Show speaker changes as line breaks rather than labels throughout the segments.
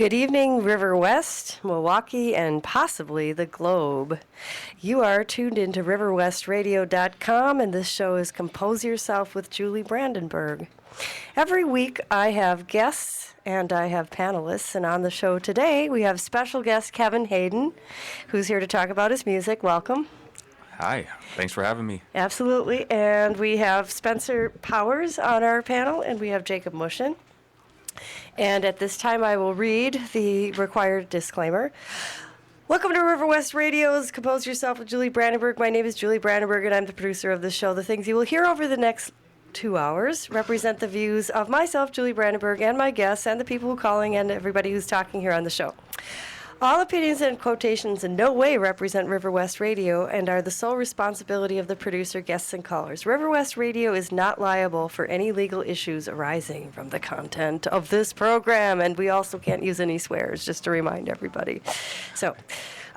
Good evening, River West, Milwaukee, and possibly the globe. You are tuned into riverwestradio.com, and this show is Compose Yourself with Julie Brandenburg. Every week I have guests and I have panelists, and on the show today we have special guest Kevin Hayden, who's here to talk about his music. Welcome.
Hi, thanks for having me.
Absolutely. And we have Spencer Powers on our panel, and we have Jacob Mushin. And at this time, I will read the required disclaimer. Welcome to River West Radio's Compose Yourself with Julie Brandenburg. My name is Julie Brandenburg, and I'm the producer of the show. The things you will hear over the next 2 hours represent the views of myself, Julie Brandenburg, and my guests, and the people who are calling, and everybody who's talking here on the show. All opinions and quotations in no way represent River West Radio and are the sole responsibility of the producer, guests, and callers. River West Radio is not liable for any legal issues arising from the content of this program, and we also can't use any swears, just to remind everybody. So,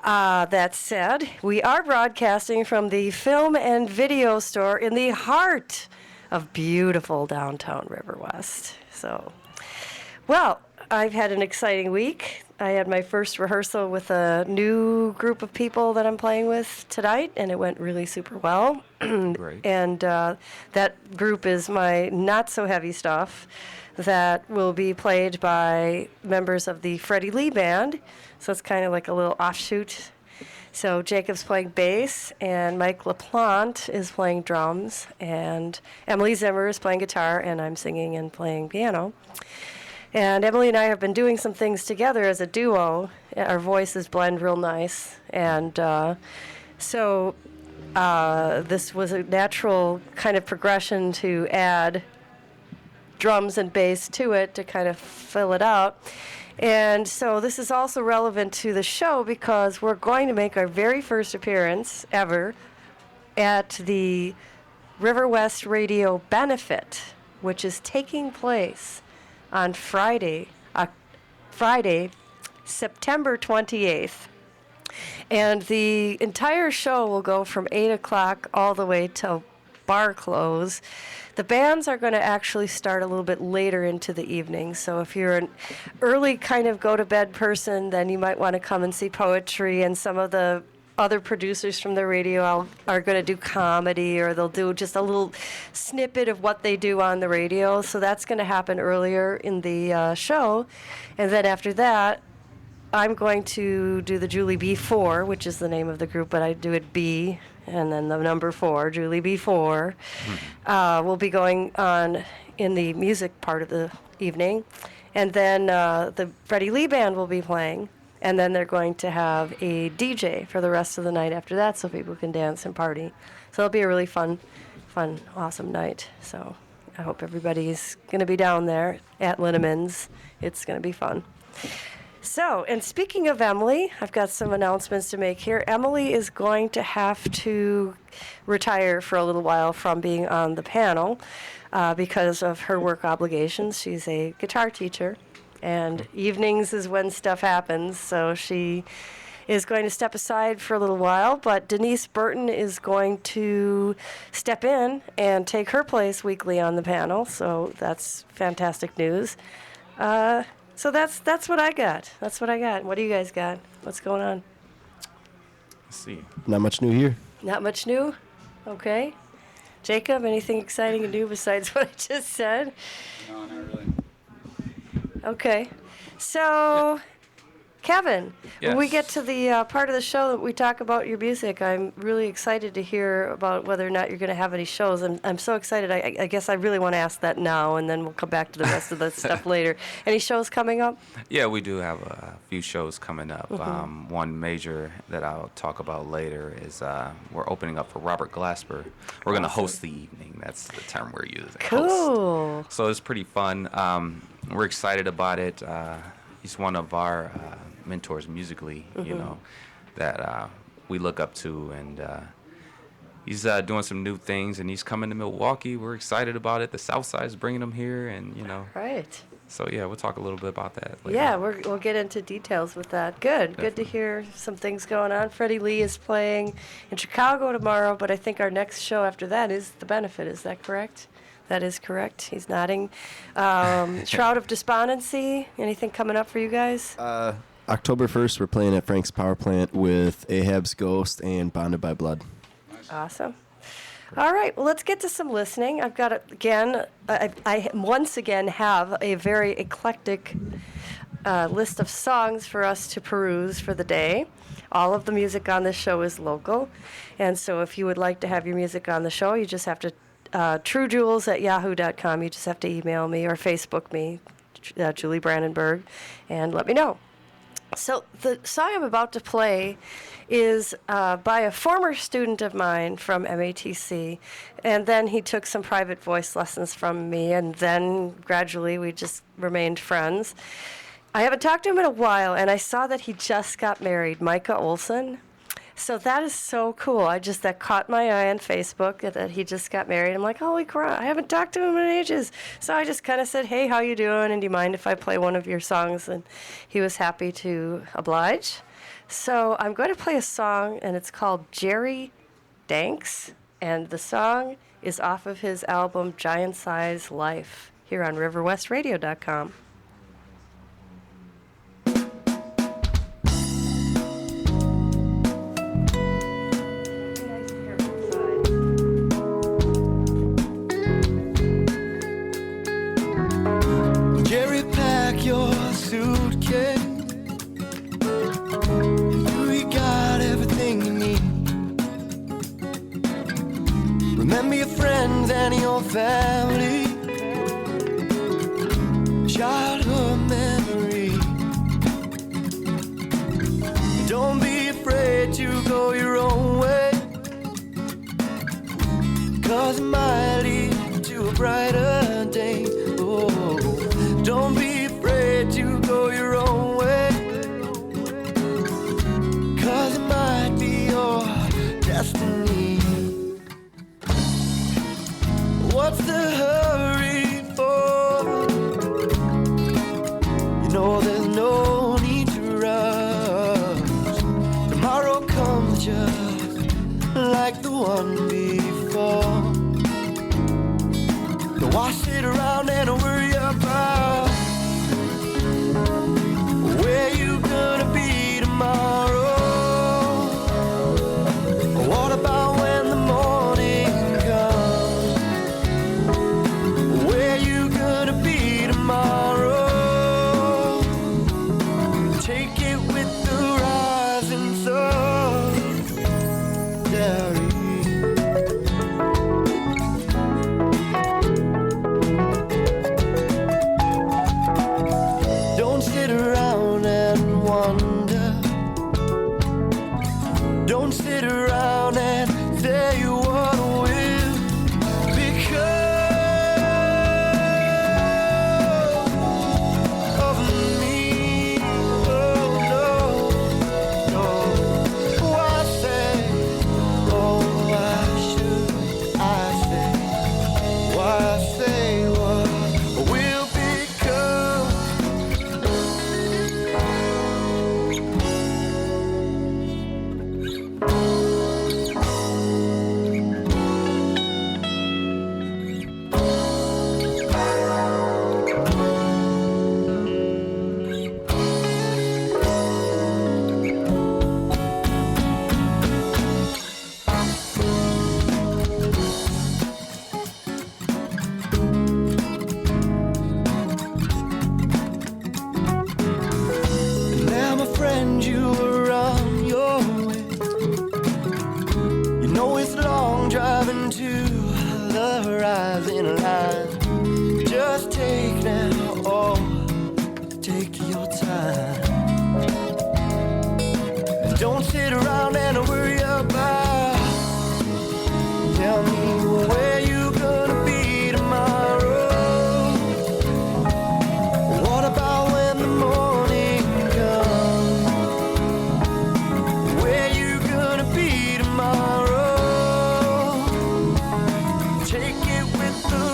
that said, we are broadcasting from the film and video store in the heart of beautiful downtown River West. So, well, I've had an exciting week. I had my first rehearsal with a new group of people that I'm playing with tonight, and it went really super well.
Great.
And that group is my not-so-heavy stuff that will be played by members of the Freddie Lee Band. So it's kind of like a little offshoot. So Jacob's playing bass, and Mike LaPlante is playing drums, and Emily Zimmer is playing guitar, and I'm singing and playing piano. And Emily and I have been doing some things together as a duo. Our voices blend real nice. And so this was a natural kind of progression to add drums and bass to it to kind of fill it out. And so this is also relevant to the show because we're going to make our very first appearance ever at the River West Radio Benefit, which is taking place on Friday, September 28th. And the entire show will go from 8 o'clock all the way till bar close. The bands are going to actually start a little bit later into the evening. So if you're an early kind of go-to-bed person, then you might want to come and see poetry, and some of the other producers from the radio are going to do comedy, or they'll do just a little snippet of what they do on the radio. So that's going to happen earlier in the show. And then after that, I'm going to do the Julie B4, which is the name of the group, but I do it B, and then the number 4, Julie B4. We'll be going on in the music part of the evening. And then the Freddie Lee Band will be playing. And then they're going to have a DJ for the rest of the night after that, so people can dance and party. So it'll be a really fun, awesome night. So I hope everybody's going to be down there at Linneman's. It's going to be fun. So, and speaking of Emily, I've got some announcements to make here. Emily is going to have to retire for a little while from being on the panel because of her work obligations. She's a guitar teacher. And evenings is when stuff happens, so she is going to step aside for a little while, but Denise Burton is going to step in and take her place weekly on the panel, so that's fantastic news. So that's what I got. That's what I got. What do you guys got? What's going on?
Let's see.
Not much new here.
Not much new? Okay. Jacob, anything exciting and new besides what I just said?
No, not really.
Okay. So, Kevin, when we get to the part of the show that we talk about your music, I'm really excited to hear about whether or not you're going to have any shows. I'm so excited. I guess I really want to ask that now, and then we'll come back to the rest of the stuff later. Any shows coming up?
Yeah, we do have a few shows coming up.
Mm-hmm.
One major that I'll talk about later is we're opening up for Robert Glasper. We're going to host the evening. That's the term we're using.
Cool.
Host. So it's pretty fun. We're excited about it. He's one of our mentors musically, you know, that we look up to, and he's doing some new things, and he's coming to Milwaukee. We're excited about it. The South Side is bringing him here, and you know.
Right.
So yeah, we'll talk a little bit about that later.
Yeah, we'll get into details with that. Good.
Definitely.
Good to hear some things going on. Freddie Lee is playing in Chicago tomorrow, but I think our next show after that is the Benefit. Is that correct? That is correct. He's nodding. Shroud of Despondency. Anything coming up for you guys?
October 1st, we're playing at Frank's Power Plant with Ahab's Ghost and Bonded by Blood.
Awesome. All right, well, let's get to some listening. I've got, I once again have a very eclectic list of songs for us to peruse for the day. All of the music on this show is local, and so if you would like to have your music on the show, you just have to, truejules@yahoo.com. You just have to email me or Facebook me, Julie Brandenburg, and let me know. So the song I'm about to play is by a former student of mine from MATC, and then he took some private voice lessons from me, and then gradually we just remained friends. I haven't talked to him in a while, and I saw that he just got married, Micah Olson. So that is so cool. That caught my eye on Facebook that he just got married. I'm like, holy crap, I haven't talked to him in ages. So I just kind of said, hey, how you doing? And do you mind if I play one of your songs? And he was happy to oblige. So I'm going to play a song, and it's called Jerry Danks. And the song is off of his album Giant Size Life here on riverwestradio.com.
Jerry, pack your suitcase. You got everything you need. Remember your friends and your family, childhood memory. Don't be afraid to go your own way, 'cause it might lead to a brighter day. Oh, don't be afraid to go your own way, 'cause it might be your destiny. What's the hurry for? You know there's no need to rush. Tomorrow comes just like the one before. Don't why sit around and worry about where you gonna be tomorrow? What about when the morning comes? Where you gonna be tomorrow? Take it with the rising sun, Jerry. Don't sit around and wonder. Don't sit around and say what will become of me. Oh no, no. Why say, oh why should I say? Why say what will become? Now my friend, you are on your way. You know it's long driving to the horizon line. Just take now, oh, take your time. Don't sit around and worry about. Tell me where you gonna be tomorrow. What about when the morning comes? Where you gonna be tomorrow? Take it with the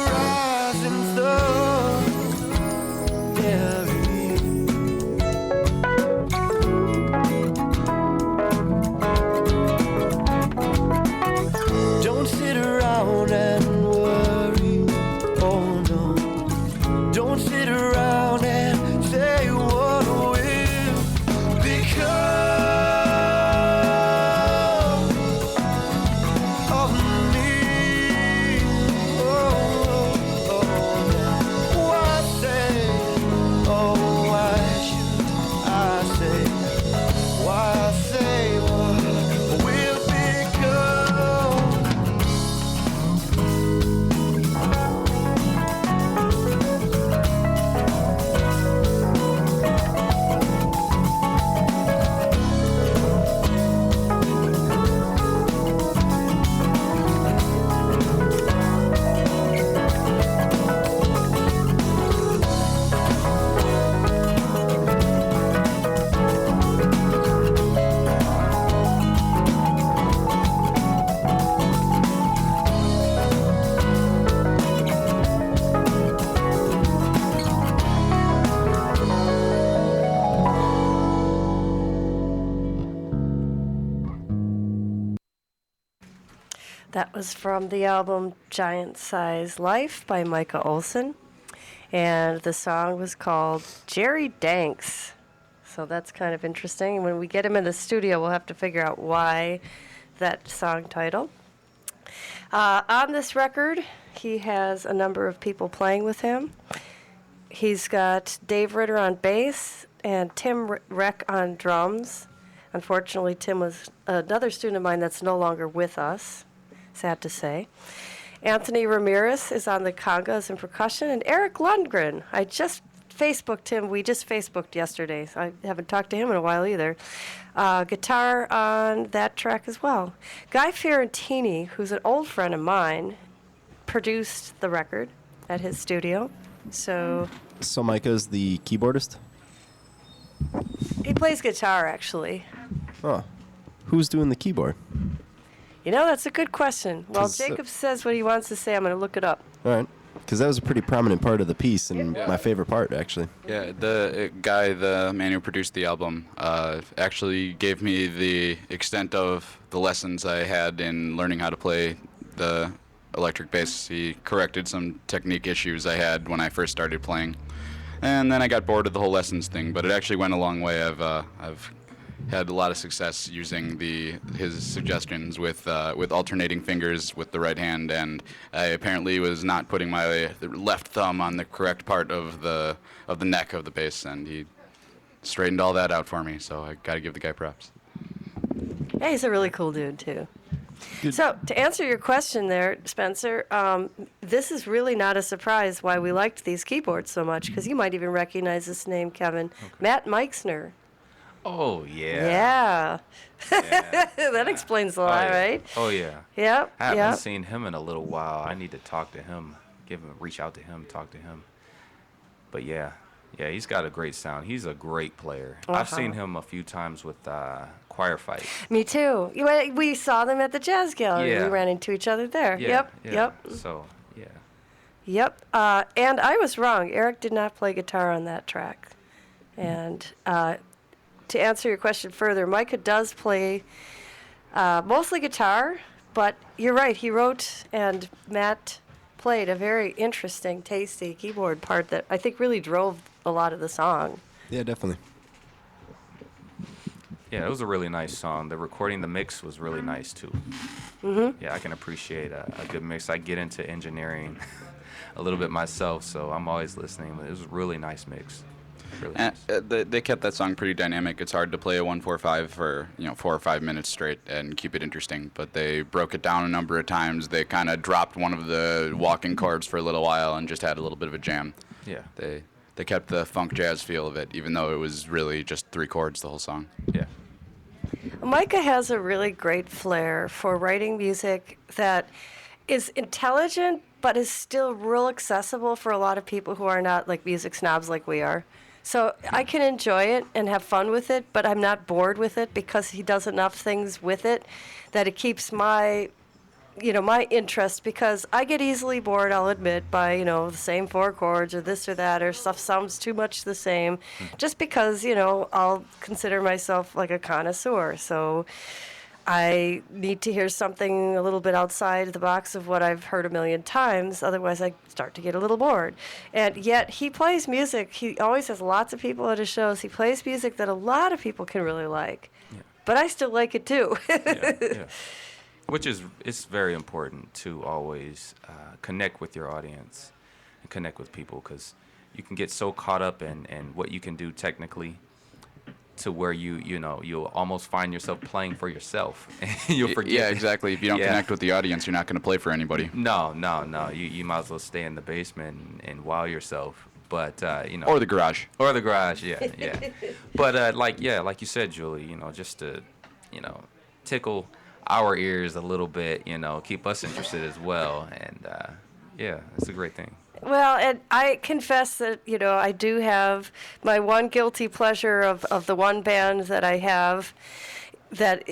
That was from the album Giant Size Life by Micah Olson. And the song was called Jerry Danks. So that's kind of interesting. When we get him in the studio, we'll have to figure out why that song title. On this record, he has a number of people playing with him. He's got Dave Ritter on bass and Tim Reck on drums. Unfortunately, Tim was another student of mine that's no longer with us, sad to say. Anthony Ramirez is on the congas and percussion, and Eric Lundgren. I just Facebooked him. We just Facebooked yesterday, so I haven't talked to him in a while either. Guitar on that track as well. Guy Fiorentini, who's an old friend of mine, produced the record at his studio. So
Micah's the keyboardist?
he plays guitar, actually.
Oh. Who's doing the keyboard?
You know, that's a good question. Well,
'Cause,
Jacob says what he wants to say. I'm going to look it up.
All right. Because that was a pretty prominent part of the piece, and my favorite part, actually.
Yeah, the guy, the man who produced the album, actually gave me the extent of the lessons I had in learning how to play the electric bass. He corrected some technique issues I had when I first started playing, and then I got bored of the whole lessons thing. But it actually went a long way. I've had a lot of success using his suggestions with alternating fingers with the right hand, and I apparently was not putting my left thumb on the correct part of the neck of the bass, and he straightened all that out for me. So I got to give the guy props.
Yeah, he's a really cool dude, too. So, to answer your question there, Spencer, this is really not a surprise why we liked these keyboards so much, because you might even recognize this name, Kevin. Okay. Matt Meixner.
Oh, yeah.
Yeah.
Yeah.
That explains a lot, right?
Oh, yeah.
Yep.
I haven't seen him in a little while. I need to talk to him, reach out to him, talk to him. But yeah, he's got a great sound. He's a great player. I've seen him a few times with Choir Fight.
Me too. We saw them at the Jazz Gallery.
Yeah.
We ran into each other there.
Yeah,
Yep.
So, yeah.
Yep. And I was wrong. Eric did not play guitar on that track. And to answer your question further, Micah does play mostly guitar, but you're right. He wrote and Matt played a very interesting, tasty keyboard part that I think really drove a lot of the song.
Yeah, definitely.
Yeah, it was a really nice song. The recording, the mix was really nice, too. Mm-hmm. Yeah, I can appreciate a good mix. I get into engineering a little bit myself, so I'm always listening. It was a really nice mix. Really nice.
They kept that song pretty dynamic. It's hard to play a 1-4-5 for 4 or 5 minutes straight and keep it interesting, but they broke it down a number of times. They kind of dropped one of the walking chords for a little while and just had a little bit of a jam.
Yeah.
They kept the funk jazz feel of it, even though it was really just 3 chords the whole song.
Yeah.
Micah has a really great flair for writing music that is intelligent, but is still real accessible for a lot of people who are not like music snobs like we are. So I can enjoy it and have fun with it, but I'm not bored with it because he does enough things with it that it keeps my interest, because I get easily bored, I'll admit, by, the same 4 chords or this or that, or stuff sounds too much the same, just because, I'll consider myself like a connoisseur. So I need to hear something a little bit outside the box of what I've heard a million times. Otherwise, I start to get a little bored. And yet, he plays music. He always has lots of people at his shows. He plays music that a lot of people can really like. Yeah. But I still like it, too.
Yeah. Which it's very important to always connect with your audience and connect with people, because you can get so caught up in what you can do technically to where you'll almost find yourself playing for yourself. You'll forget.
Yeah, exactly. If you don't connect with the audience, you're not going to play for anybody.
No. You might as well stay in the basement and wow yourself. But
or the garage.
Or the garage, yeah. But like you said, Julie, just to tickle our ears a little bit, keep us interested as well, and it's a great thing.
Well, and I confess that, I do have my one guilty pleasure of the one band that I have that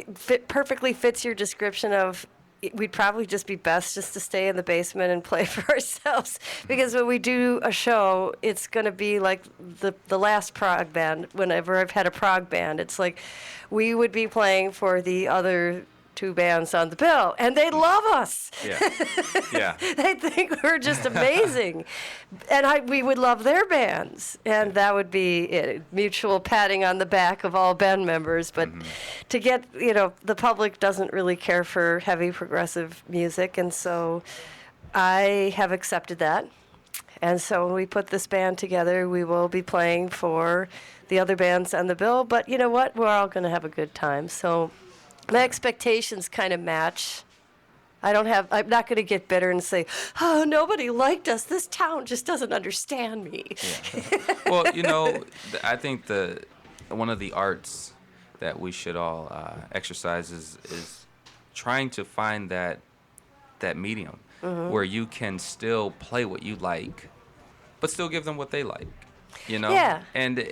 perfectly fits your description of we'd probably just be best just to stay in the basement and play for ourselves, because when we do a show, it's going to be like the last prog band. Whenever I've had a prog band, it's like we would be playing for the other 2 bands on the bill, and they love us.
Yeah. Yeah.
They think we're just amazing, and we would love their bands, and that would be it. Mutual patting on the back of all band members. But to get, the public doesn't really care for heavy progressive music, and so I have accepted that. And so when we put this band together, we will be playing for the other bands on the bill. But you know what? We're all going to have a good time. So my expectations kind of match. I'm not going to get bitter and say, oh, nobody liked us. This town just doesn't understand me.
Yeah. Well, I think one of the arts that we should all exercise is trying to find that medium where you can still play what you like, but still give them what they like.
Yeah.
And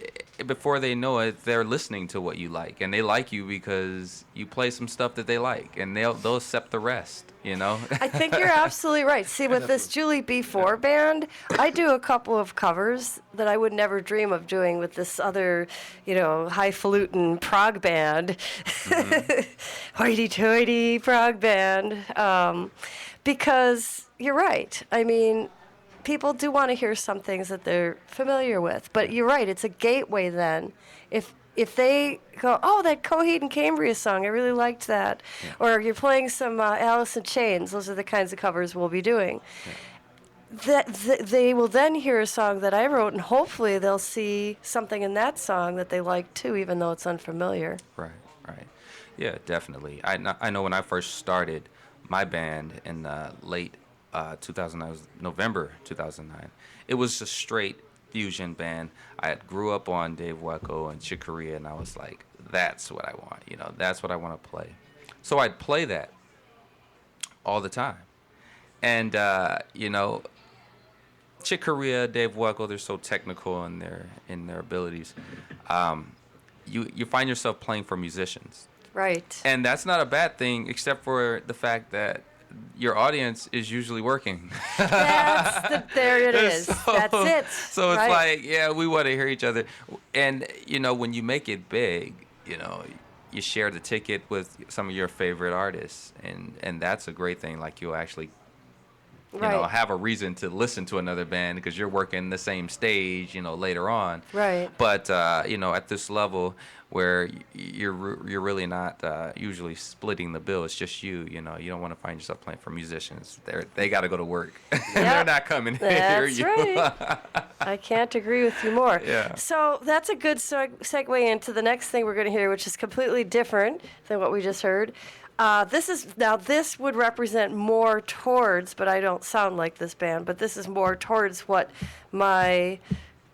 before they know it, they're listening to what you like, and they like you because you play some stuff that they like, and they'll accept the rest.
I think you're absolutely right. See, with this Julie B4 band, I do a couple of covers that I would never dream of doing with this other, highfalutin prog band, hoity-toity prog band, because you're right. I mean, people do want to hear some things that they're familiar with, but you're right. It's a gateway then. If they go, oh, that Coheed and Cambria song, I really liked that. Yeah. Or you're playing some Alice in Chains, those are the kinds of covers we'll be doing. Yeah. They will then hear a song that I wrote, and hopefully they'll see something in that song that they like too, even though it's unfamiliar.
Right. Yeah, definitely. I know when I first started my band in late 2009, was November 2009, it was a straight fusion band. I grew up on Dave Weckl and Chick Corea, and I was like, that's what I want. That's what I want to play. So I'd play that all the time. And, Chick Corea, Dave Weckl, they're so technical in their abilities. You find yourself playing for musicians.
Right.
And that's not a bad thing, except for the fact that your audience is usually working.
There it is. That's it.
So it's like, yeah, we want to hear each other. And, when you make it big, you share the ticket with some of your favorite artists. And that's a great thing. Like, you'll actually, have a reason to listen to another band because you're working the same stage, later on.
Right.
But, at this level where you're really not usually splitting the bill, it's just you. You don't want to find yourself playing for musicians. They got to go to work.
Yep.
They're not coming to hear you.
That's right. I can't agree with you more.
Yeah.
So that's a good segue into the next thing we're going to hear, which is completely different than what we just heard. This would represent more towards, but I don't sound like this band, but this is more towards what my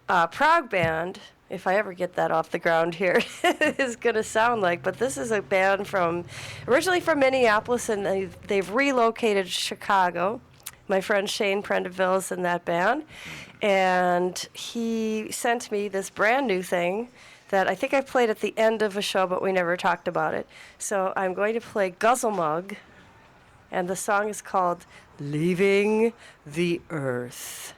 prog band, if I ever get that off the ground here, is going to sound like. But this is a band originally from Minneapolis, and they've relocated to Chicago. My friend Shane Prendeville is in that band, and he sent me this brand new thing that I think I played at the end of a show, but we never talked about it. So I'm going to play Guzzlemug, and the song is called Leaving the Earth.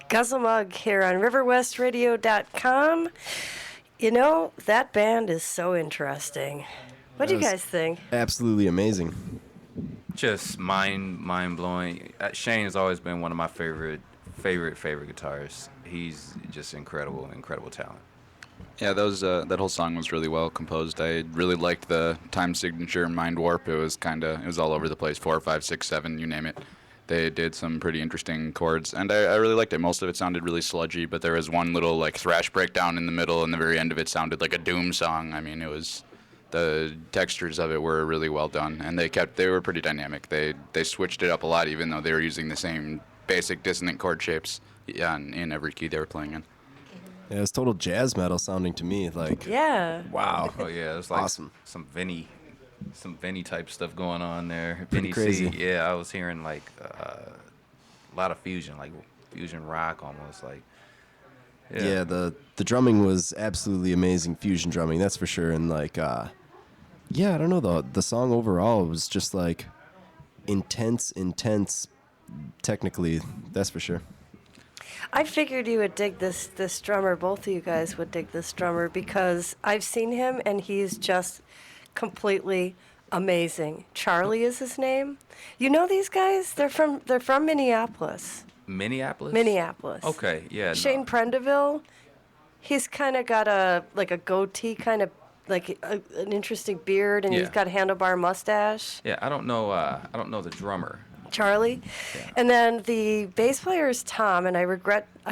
Guzzlemug here on riverwestradio.com. You know, that band is so interesting. What do you
That
guys think?
Absolutely amazing.
Just mind blowing. Shane has always been one of my favorite guitarists. He's just incredible talent.
Yeah, that whole song was really well composed. I really liked the time signature Mind Warp. It was all over the place. 4, 5, 6, 7, you name it. They did some pretty interesting chords, and I really liked it. Most of it sounded really sludgy, but there was one little like thrash breakdown in the middle, and the very end of it sounded like a doom song. I mean, the textures of it were really well done, and they were pretty dynamic. They switched it up a lot, even though they were using the same basic dissonant chord shapes in every key they were playing in.
Yeah, it's total jazz metal sounding to me. Like,
Yeah.
wow.
Oh yeah, it's like
Awesome.
some Vinny type stuff going on there.
Pretty
Vinny C.
crazy.
Yeah, I was hearing like a lot of fusion, like fusion rock almost. Like
Yeah, the drumming was absolutely amazing, fusion drumming, that's for sure. And like, yeah, I don't know, the song overall was just like intense, technically, that's for sure.
I figured you would dig this drummer. Both of you guys would dig this drummer because I've seen him and he's just completely amazing. Charlie is his name. You know these guys? They're from Minneapolis.
Minneapolis.
Minneapolis.
Okay, yeah.
Shane Prendeville. He's kind of got a goatee, kind of like an interesting beard, and he's
Yeah.
got a handlebar mustache.
Yeah, I don't know the drummer.
Charlie.
Yeah.
And then the bass player is Tom, and I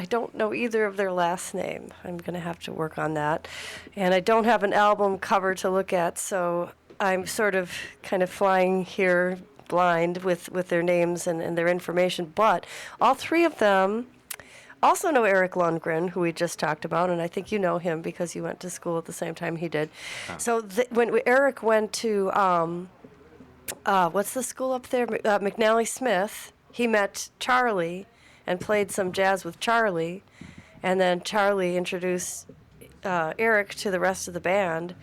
don't know either of their last name. I'm going to have to work on that. And I don't have an album cover to look at, so I'm sort of kind of flying here blind with their names and their information. But all three of them also know Eric Lundgren, who we just talked about, and I think you know him because you went to school at the same time he did. So when Eric went to what's the school up there? McNally Smith. He met Charlie and played some jazz with Charlie. And then Charlie introduced Eric to the rest of the band.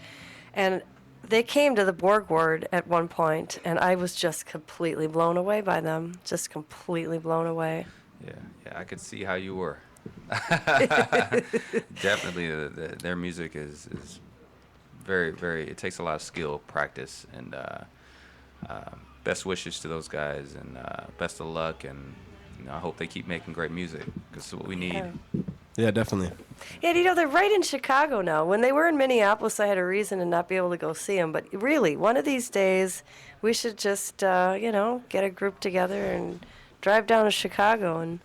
And they came to the Borg Ward at one point, and I was just completely blown away by them. Just completely blown away.
Yeah, I could see how you were. Definitely, their music is very, very. It takes a lot of skill, practice, and best wishes to those guys, and best of luck. And I hope they keep making great music because it's what we need.
Yeah.
Yeah, definitely.
Yeah, they're right in Chicago now. When they were in Minneapolis, I had a reason to not be able to go see them. But really, one of these days, we should just, get a group together and drive down to Chicago. And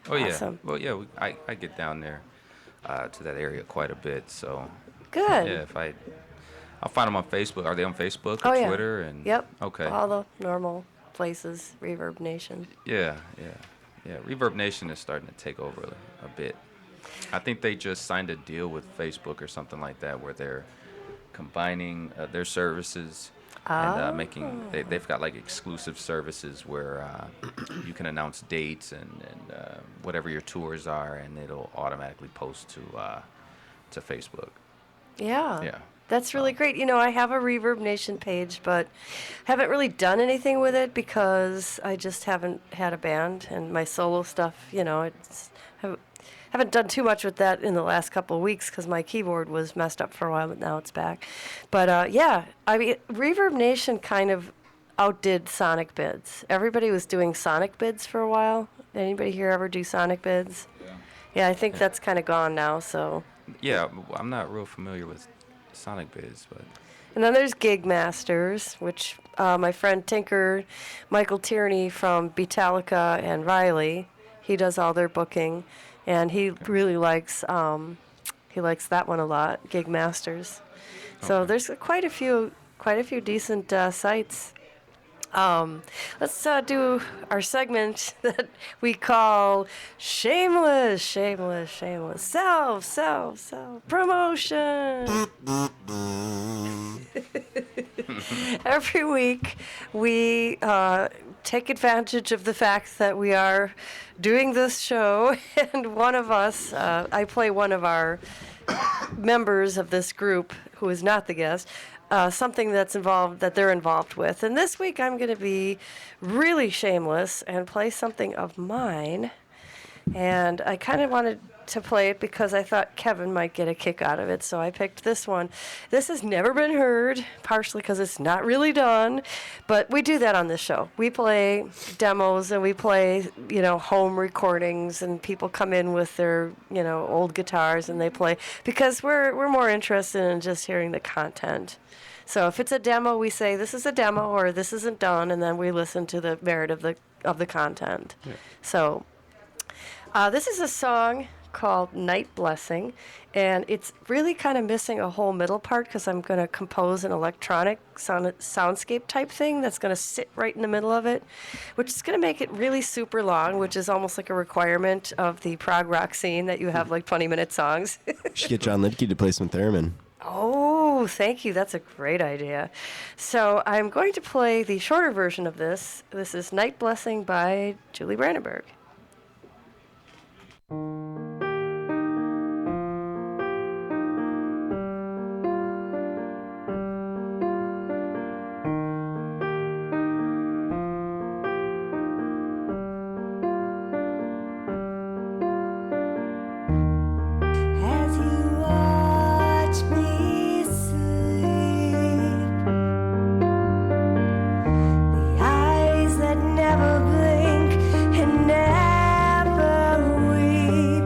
Oh yeah.
Awesome.
Well, yeah. I get down there to that area quite a bit. So
good.
yeah, I'll find them on Facebook. Are they on Facebook
Oh,
or
yeah.
Twitter? And
Yep.
Okay.
All the normal places, Reverb Nation.
Yeah. Reverb Nation is starting to take over a bit. I think they just signed a deal with Facebook or something like that, where they're combining their services and making. They've got like exclusive services where you can announce dates and whatever your tours are, and it'll automatically post to Facebook.
Yeah.
Yeah.
That's really great. I have a Reverb Nation page, but haven't really done anything with it because I just haven't had a band, and my solo stuff, haven't done too much with that in the last couple of weeks because my keyboard was messed up for a while, but now it's back. But Reverb Nation kind of outdid Sonic Bids. Everybody was doing Sonic Bids for a while. Anybody here ever do Sonic Bids? Yeah, I think that's kind of gone now, so.
Yeah, I'm not real familiar with Sonic Biz, but
And then there's Gig Masters, which my friend Tinker, Michael Tierney from Beatallica and Riley, he does all their booking, and he really likes that one a lot, Gig Masters. So there's quite a few decent sites. Let's do our segment that we call Shameless Self Promotion. Every week we take advantage of the fact that we are doing this show, and one of us, I play one of our members of this group who is not the guest, something that they're involved with. And this week I'm going to be really shameless and play something of mine And I kind of wanted to play it because I thought Kevin might get a kick out of it, so I picked this one. This has never been heard, partially because it's not really done, but we do that on this show. We play demos and we play, home recordings, and people come in with their, old guitars and they play because we're more interested in just hearing the content. So if it's a demo, we say this is a demo or this isn't done, and then we listen to the merit of the content. Yeah. So this is a song called Night Blessing, and it's really kind of missing a whole middle part because I'm going to compose an electronic soundscape type thing that's going to sit right in the middle of it, which is going to make it really super long, which is almost like a requirement of the prog rock scene that you have like 20-minute songs.
You should get John Lidke to play some theremin.
Oh, thank you. That's a great idea. So I'm going to play the shorter version of this. This is Night Blessing by Julie Brandenburg.
Eyes that never blink and never weep.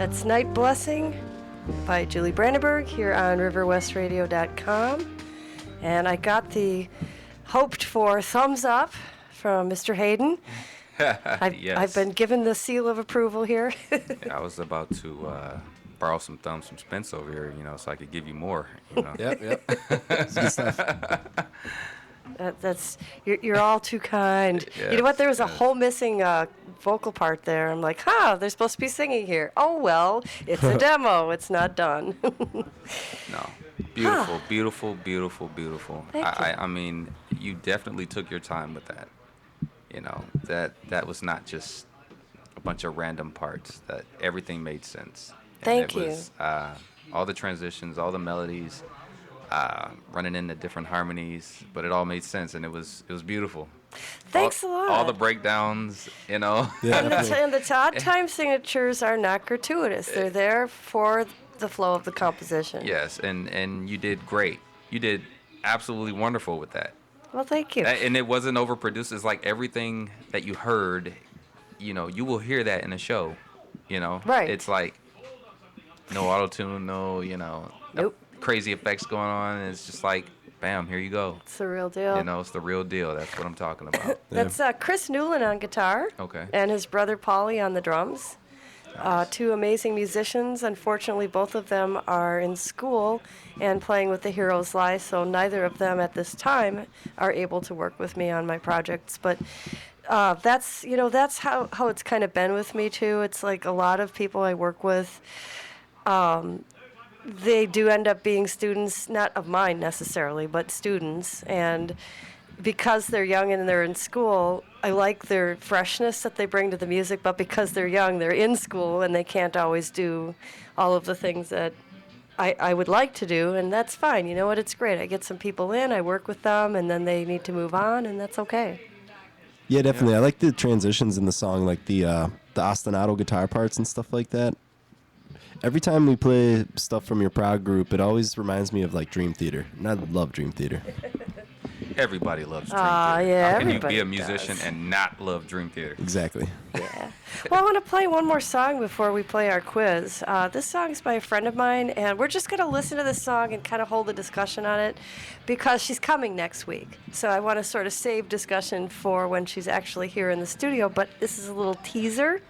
That's Night Blessing by Julie Brandenburg here on riverwestradio.com. And I got the hoped for thumbs up from Mr. Hayden.
Yes.
I've been given the seal of approval here.
Yeah, I was about to borrow some thumbs from Spence over here, so I could give you more.
Yep. It's good stuff.
That's you're all too kind. You know what? There was a whole missing vocal part there. I'm like, they're supposed to be singing here. Oh well, it's a demo. It's not done.
No, beautiful, beautiful, beautiful, beautiful.
Thank you.
I mean, you definitely took your time with that. That was not just a bunch of random parts. That everything made sense.
Thank
it
you.
Was, all the transitions, all the melodies, running into different harmonies, but it all made sense, and it was beautiful.
Thanks a lot.
All the breakdowns,
Yeah,
And
definitely.
the odd time signatures are not gratuitous. They're there for the flow of the composition.
Yes, and you did great. You did absolutely wonderful with that.
Well, thank you.
And it wasn't overproduced. It's like everything that you heard, you will hear that in a show.
Right.
It's like no auto-tune, no,
Nope.
crazy effects going on. It's just like, bam, here you go.
It's the real deal.
It's the real deal. That's what I'm talking about.
That's Chris Newland on guitar.
Okay.
And his brother Paulie on the drums. Two amazing musicians. Unfortunately, both of them are in school and playing with the Heroes Lie, so neither of them at this time are able to work with me on my projects. But that's how it's kind of been with me too. It's like a lot of people I work with, they do end up being students, not of mine necessarily, but students. And because they're young and they're in school, I like their freshness that they bring to the music, but because they're young, they're in school and they can't always do all of the things that I would like to do, and that's fine. You know what? It's great. I get some people in, I work with them, and then they need to move on, and that's okay.
Yeah, definitely. I like the transitions in the song, like the ostinato guitar parts and stuff like that. Every time we play stuff from your prog group, it always reminds me of like Dream Theater, and I love Dream Theater.
Everybody loves Dream
Ah,
Theater.
yeah,
How can you be
everybody
a musician
does.
and not love Dream Theater?
Exactly.
Well, I want to play one more song before we play our quiz. This song is by a friend of mine, and we're just going to listen to this song and kind of hold a discussion on it because she's coming next week. So I want to sort of save discussion for when she's actually here in the studio, but this is a little teaser.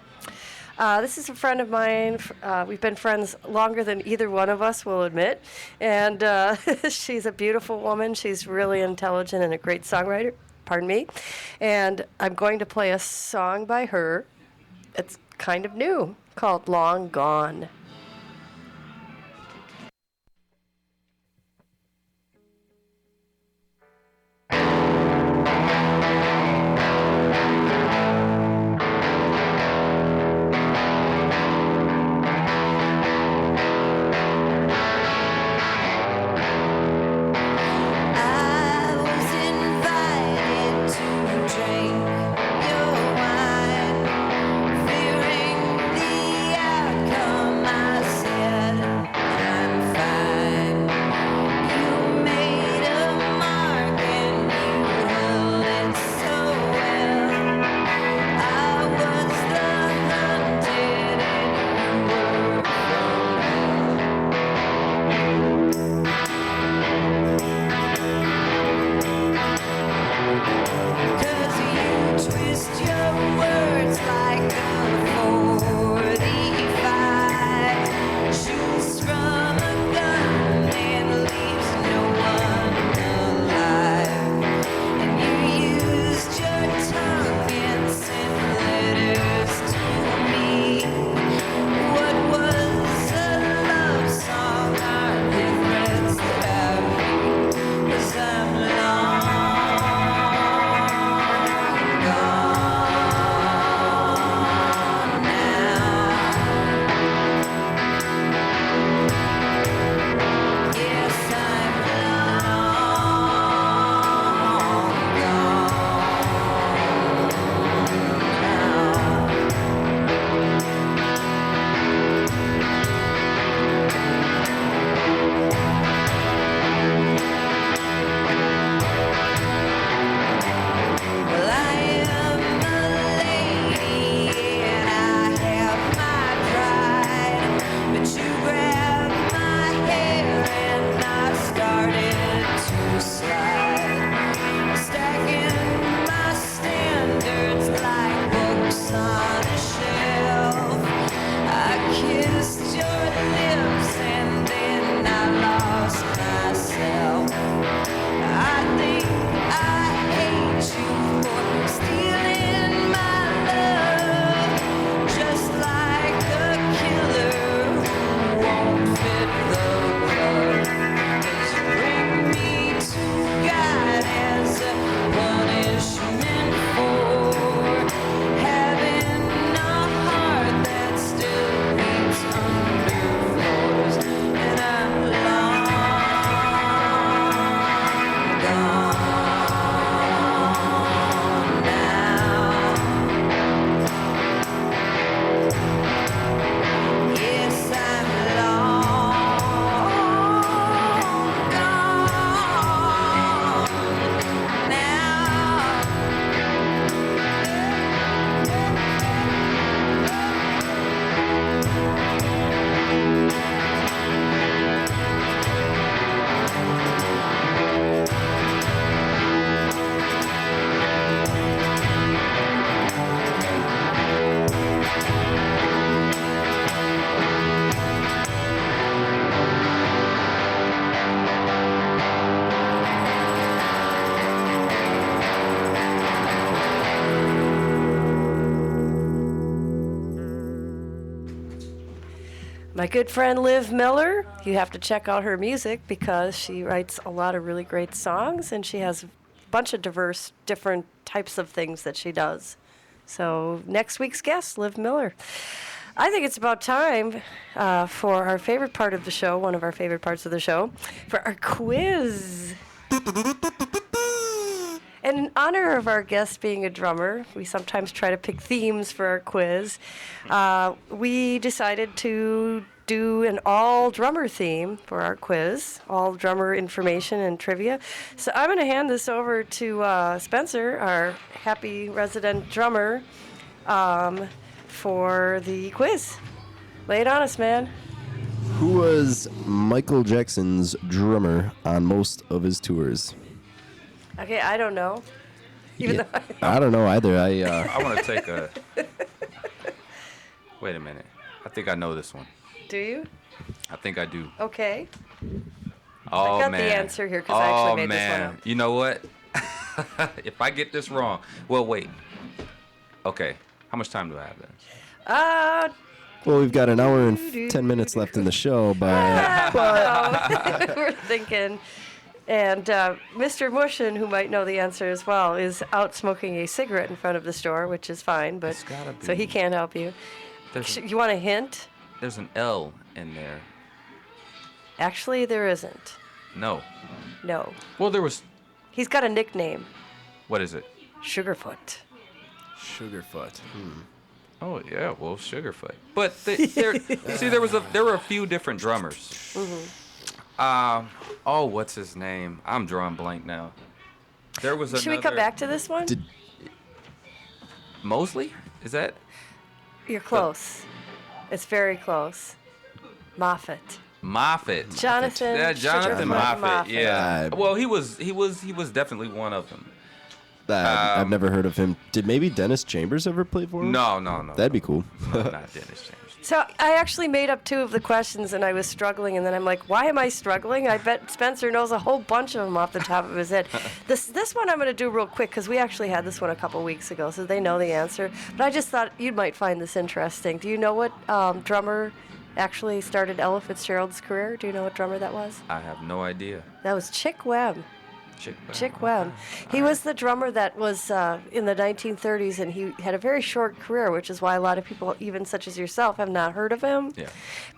This is a friend of mine. We've been friends longer than either one of us will admit. And she's a beautiful woman. She's really intelligent and a great songwriter. Pardon me. And I'm going to play a song by her. It's kind of new, called Long Gone.
I was invited to drink your wine, fearing the outcome.
My good friend Liv Miller, you have to check out her music because she writes a lot of really great songs and she has a bunch of diverse, different types of things that she does. So next week's guest, Liv Miller. I think it's about time for our favorite part of the show, one of our favorite parts of the show, for our quiz. And in honor of our guest being a drummer, we sometimes try to pick themes for our quiz. We decided to do an all-drummer theme for our quiz, all drummer information and trivia. So I'm going to hand this over to Spencer, our happy resident drummer, for the quiz. Lay it on us, man.
Who was Michael Jackson's drummer on most of his tours?
Okay, I don't know. Even
Yeah,
though
I don't know either.
I want to take a. Wait a minute. I think I know this one.
do you?
I think I do.
Okay.
Oh,
got the
man.
answer here 'cause I actually made this one
man.
up.
You know what? If I get this wrong, well, wait. Okay. How much time do I have then?
well, we've got an hour and 10 minutes left in the show, but
We're thinking. And Mr. Mushin, who might know the answer as well, is out smoking a cigarette in front of the store, which is fine, but
It's gotta
so he
be.
can't help you.
There's,
You want a hint?
there's an L in there.
Actually, there isn't.
No.
No.
Well, there was.
He's got a nickname,
What is it?
Sugarfoot.
Sugarfoot.
Oh yeah, well, Sugarfoot. But see, there were a few different drummers. Oh, what's his name? I'm drawing blank now. There was another.
Should we come back to this one?
Mosley? Is that?
You're close. It's very close. Moffat.
Moffat.
Jonathan.
Yeah, Jonathan
Sugarfoot
Moffat. Yeah.
Uh,
Well, he was definitely one of them.
I've never heard of him. Did maybe Dennis Chambers ever play for him?
No.
That'd be cool.
No, not Dennis Chambers.
So I actually made up 2 of the questions, and I was struggling, and then I'm like, why am I struggling? I bet Spencer knows a whole bunch of them off the top of his head. This one I'm going to do real quick, because we actually had this one a couple weeks ago, so they know the answer. But I just thought you might find this interesting. Do you know what drummer actually started Ella Fitzgerald's career? Do you know what drummer that was?
I have no idea.
That was Chick Webb. Chick Webb. He
All
was the drummer that was in the 1930s, and he had a very short career, which is why a lot of people, even such as yourself, have not heard of him.
Yeah.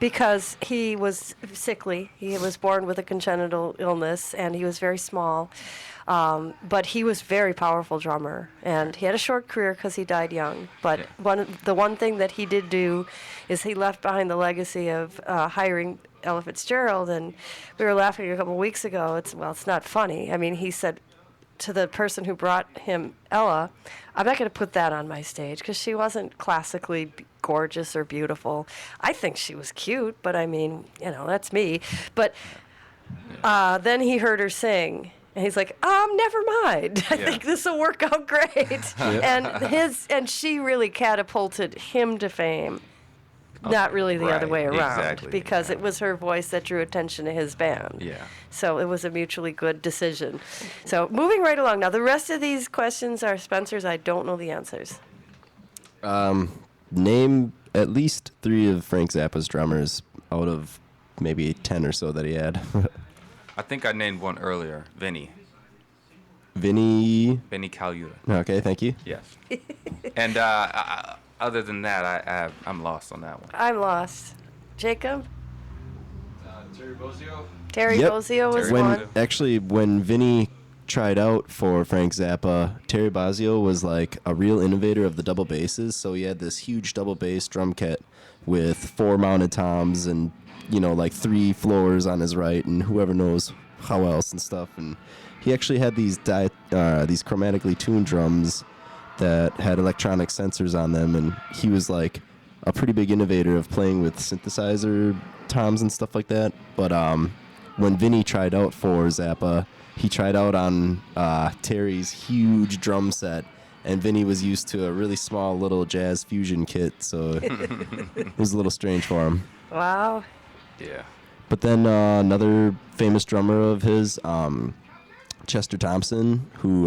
Because he was sickly. He was born with a congenital illness, and he was very small. But he was very powerful drummer, and he had a short career because he died young. But
Yeah.
the one thing that he did do is he left behind the legacy of hiring Ella Fitzgerald, and we were laughing a couple weeks ago. It's not funny. I mean, he said to the person who brought him Ella, I'm not going to put that on my stage because she wasn't classically gorgeous or beautiful. I think she was cute, but I mean, that's me. But then he heard her sing. And he's like, never mind. I
Yeah.
think this will work out great. And she really catapulted him to fame. Not really the other
right,
way around,
exactly,
because
yeah.
it was her voice that drew attention to his band.
Yeah.
So it was a mutually good decision. So moving right along. Now, the rest of these questions are Spencer's. I don't know the answers.
Name at least 3 of Frank Zappa's drummers out of maybe 10 or so that he had.
I think I named one earlier. Vinny
Vinny.
Caluta.
Okay, thank you.
Yes. And other than that, I'm lost on that one.
I'm lost. Jacob?
Terry Bozzio.
Terry
Yep.
Bozzio was
Terry
one.
Bozzio.
When Vinny tried out for Frank Zappa, Terry Bozzio was like a real innovator of the double basses. So he had this huge double bass drum kit with 4 mounted toms and like 3 floors on his right and whoever knows how else and stuff. And he actually had these chromatically tuned drums that had electronic sensors on them, and he was like a pretty big innovator of playing with synthesizer toms and stuff like that. But when Vinny tried out for Zappa, he tried out on Terry's huge drum set, and Vinny was used to a really small little jazz fusion kit, so it was a little strange for him.
Wow.
Yeah.
But then another famous drummer of his, Chester Thompson, who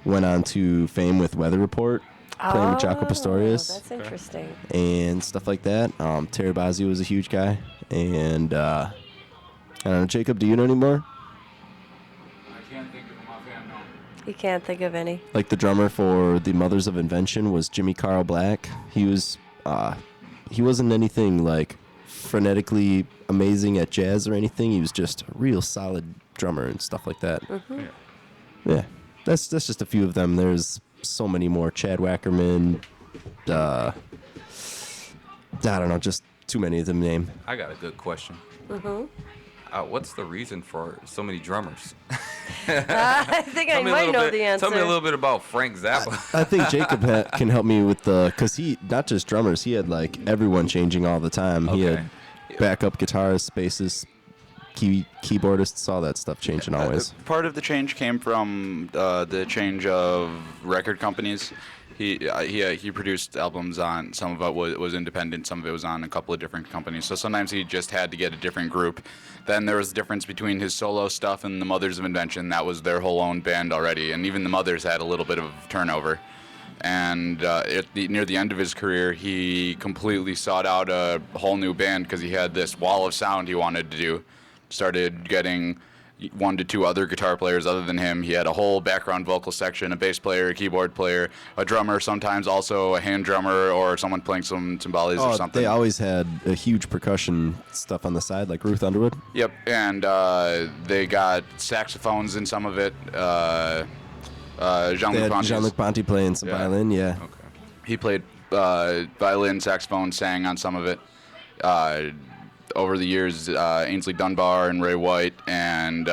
went on to fame with Weather Report. playing with Jaco Pastorius
That's interesting.
and stuff like that. Terry Bozzio was a huge guy. And I don't know, Jacob, do you know any more?
I can't think of him offhand, no.
You can't think of any.
Like the drummer for the Mothers of Invention was Jimmy Carl Black. He wasn't anything like frenetically amazing at jazz or anything. He was just a real solid drummer and stuff like that. Yeah, that's just a few of them. There's so many more. Chad Wackerman. I don't know, just too many of them to name.
I got a good question. What's the reason for so many drummers?
I think I might know the answer.
Tell me a little bit about Frank Zappa.
I think Jacob can help me with because he, not just drummers, he had like everyone changing all the time. He
Okay.
had backup guitarists, bassists, keyboardists, all that stuff changing always.
Part of the change came from the change of record companies. He produced albums on, some of it was independent, some of it was on a couple of different companies. So sometimes he just had to get a different group. Then there was a difference between his solo stuff and the Mothers of Invention. That was their whole own band already, and even the Mothers had a little bit of turnover. And near the end of his career, he completely sought out a whole new band because he had this wall of sound he wanted to do. Started getting 1 to 2 other guitar players other than him. He had a whole background vocal section, a bass player, a keyboard player, a drummer, sometimes also a hand drummer or someone playing some timbales or something.
They always had a huge percussion stuff on the side, like Ruth Underwood.
Yep, and they got saxophones in some of it.
They
Jean-Luc
had
Ponty's.
Jean-Luc Ponty playing some
Yeah.
violin, yeah.
Okay.
He played violin, saxophone, sang on some of it. Over the years, Ainsley Dunbar and Ray White and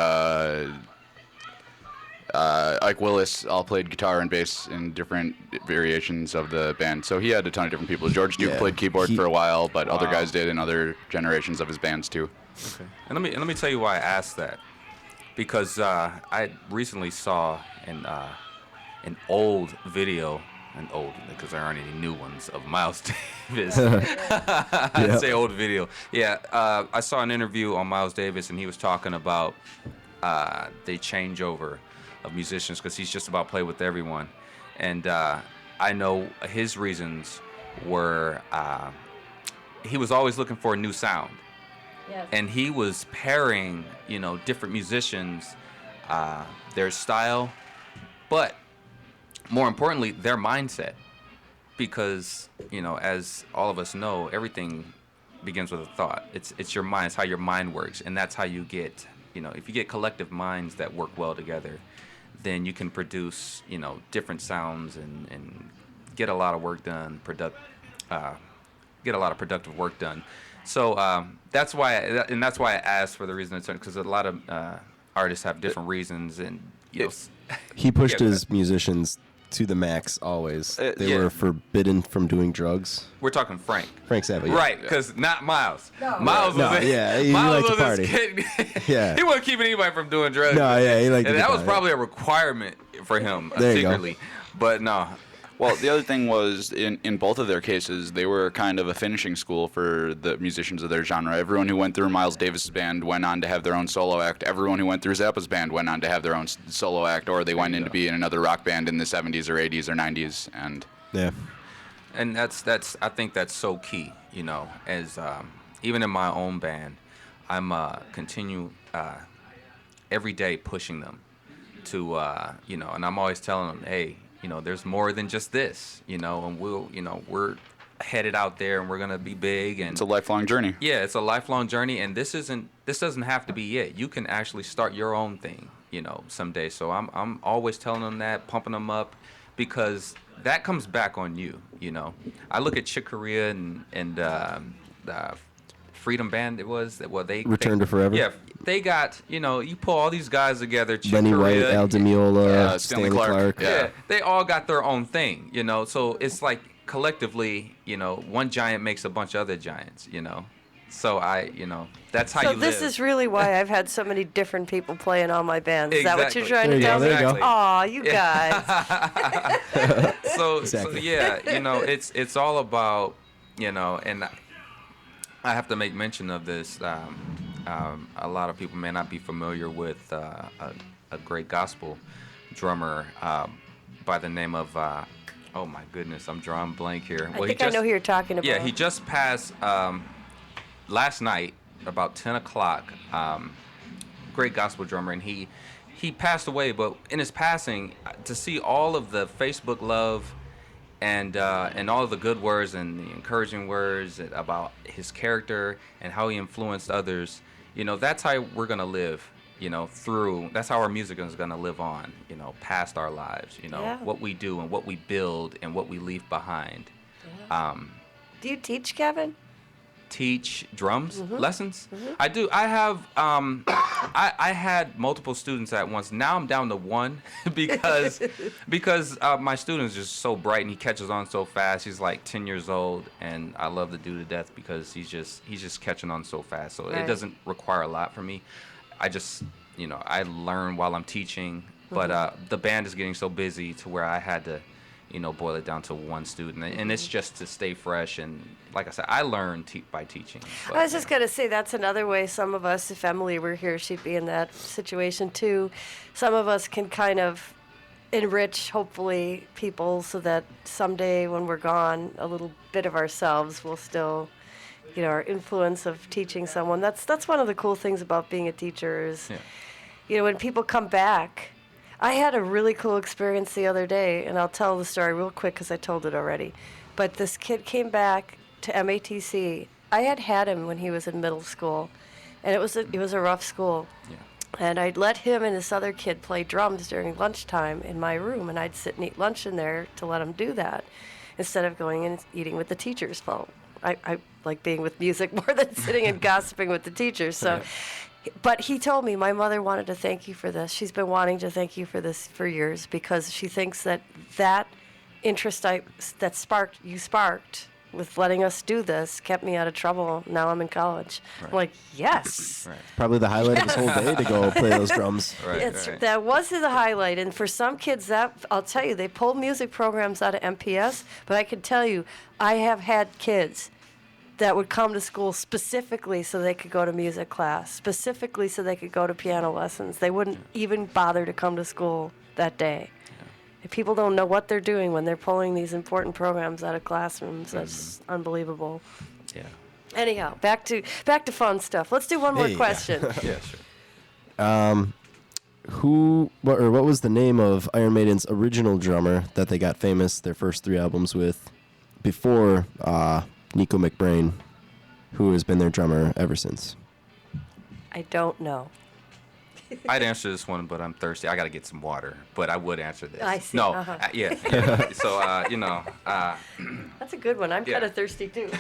Ike Willis all played guitar and bass in different variations of the band. So he had a ton of different people. George Duke
Yeah,
played keyboard
he-
for a while, but other
Wow.
guys did in other generations of his bands too.
Okay. And let me tell you why I asked that, because I recently saw an old video, because there aren't any new ones, of Miles Davis. I'd say old video. Yeah, I saw an interview on Miles Davis, and he was talking about the changeover of musicians, because he's just about play with everyone. And I know his reasons were he was always looking for a new sound.
Yes.
And he was pairing, different musicians, their style, but more importantly, their mindset. Because, as all of us know, everything begins with a thought. It's your mind. It's how your mind works. And that's how you get, if you get collective minds that work well together, then you can produce, different sounds and get a lot of work done, get a lot of productive work done. So that's why I asked for the reason, because a lot of artists have different reasons, and
He pushed
Yeah,
his musicians to the max always. They
yeah.
were forbidden from doing drugs.
we're talking Frank,
Frank Zappa, yeah.
right? Because not Miles.
No.
Miles
No,
was
yeah, he
Miles
liked to
was
party.
Kid.
Yeah.
He wasn't keeping anybody from doing drugs.
No, yeah, he liked to
and
get
that was
by.
probably a requirement for him
There you go.
secretly. But no,
Well, the other thing was, in both of their cases, they were kind of a finishing school for the musicians of their genre. Everyone who went through Miles Davis's band went on to have their own solo act. Everyone who went through Zappa's band went on to have their own solo act, or they went in to be in another rock band in the 70s or 80s or 90s. And
Yeah.
and that's I think that's so key. As even in my own band, I'm continue every day pushing them to and I'm always telling them, hey, there's more than just this, and we're headed out there and we're gonna be big, and
it's a lifelong journey.
yeah, it's a lifelong journey, and this doesn't have to be it. You can actually start your own thing, someday. So I'm always telling them that, pumping them up, because that comes back on you. I look at Chick Corea and the Freedom Band. It was that they
Return to Forever?
Yeah, they got you pull all these guys together. Chick
Lenny White,
Corea,
Al Di Meola,
Yeah,
Stanley
Stanley
Clark.
Clark.
yeah,
Yeah.
they all got their own thing, So it's like collectively, one giant makes a bunch of other giants, So that's how
So
you live.
this is really why I've had so many different people play in all my bands. Is that what you're trying
There
to
you go,
tell me?
there you go.
Aw, you guys.
So
Exactly.
yeah, it's all about, and I have to make mention of this. A lot of people may not be familiar with a great gospel drummer by the name of Oh my goodness, I'm drawing blank here.
I think I know who you're talking about.
Yeah, he just passed last night about 10 o'clock. Great gospel drummer, and he passed away. But in his passing, to see all of the Facebook love and all of the good words and the encouraging words about his character and how he influenced others, that's how we're gonna live. That's how our music is gonna live on. Past our lives.
Yeah.
What we do and what we build and what we leave behind.
Do you teach, Kevin?
Teach drums
Mm-hmm.
lessons. I do. I have I had multiple students at once. Now I'm down to one because my student is just so bright and he catches on so fast. He's like 10 years old, and I love the dude to death because he's just catching on so fast. So
Right.
it doesn't require a lot from me. I just I learn while I'm teaching, but the band is getting so busy to where I had to boil it down to one student, and it's just to stay fresh. And like I said, I learn by teaching. But,
I was just going to say that's another way some of us, if Emily were here, she'd be in that situation too. Some of us can kind of enrich, hopefully, people so that someday when we're gone, a little bit of ourselves will still, our influence of teaching someone. That's one of the cool things about being a teacher is, when people come back. I had a really cool experience the other day, and I'll tell the story real quick because I told it already. But this kid came back to MATC. I had him when he was in middle school, and it was a rough school.
Yeah.
And I'd let him and this other kid play drums during lunchtime in my room, and I'd sit and eat lunch in there to let him do that instead of going and eating with the teachers. Well, I like being with music more than sitting and gossiping with the teachers. So. But he told me, my mother wanted to thank you for this. She's been wanting to thank you for this for years because she thinks that interest that you sparked with letting us do this kept me out of trouble. Now I'm in college.
Right.
I'm like, yes.
Right.
Probably the highlight of his whole day to go play those drums.
Right.
That was the highlight. And for some kids, I'll tell you, they pulled music programs out of MPS. But I can tell you, I have had kids that would come to school specifically so they could go to music class, specifically so they could go to piano lessons. They wouldn't even bother to come to school that day. And people don't know what they're doing when they're pulling these important programs out of classrooms. That's unbelievable.
Yeah.
Anyhow, back to fun stuff. Let's do one more
Hey.
question.
Yeah. Sure.
What was the name of Iron Maiden's original drummer that they got famous their first 3 albums with before Nico McBrain, who has been their drummer ever since?
I don't know.
I'd answer this one, but I'm thirsty. I got to get some water, but I would answer this.
I see,
No,
uh-huh.
yeah. So,
That's a good one. I'm
Yeah.
kind of thirsty too.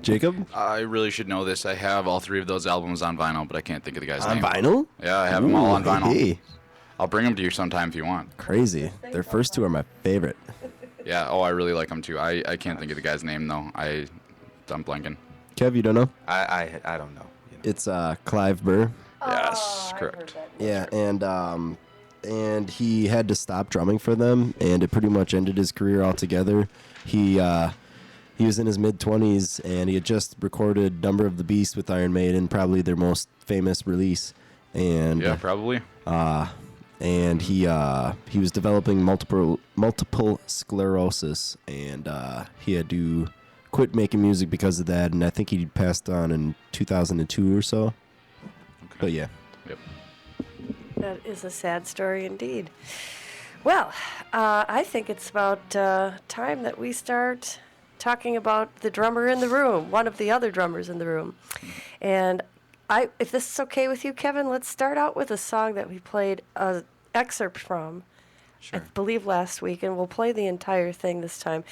Jacob?
I really should know this. I have all 3 of those albums on vinyl, but I can't think of the guy's
On
name.
vinyl?
Yeah, I have them all on
Ooh,
vinyl.
hey.
I'll bring them to you sometime if you want.
Crazy. Their first 2 are my favorite.
Yeah. Oh, I really like them too. I can't think of the guy's name though. I'm blanking.
Kev, you don't know?
I don't know.
It's Clive Burr.
Yes, correct.
Yeah, and he had to stop drumming for them, and it pretty much ended his career altogether. He was in his mid-20s, and he had just recorded Number of the Beast with Iron Maiden, probably their most famous release. And
Yeah, probably.
and he was developing multiple sclerosis, and he had to quit making music because of that. And I think he passed on in 2002 or so.
Okay.
But yeah.
Yep.
That is a sad story indeed. Well, I think it's about time that we start talking about the drummer in the room, one of the other drummers in the room. And if this is okay with you, Kevin, let's start out with a song that we played an excerpt from, I
Sure.
believe last week, and we'll play the entire thing this time.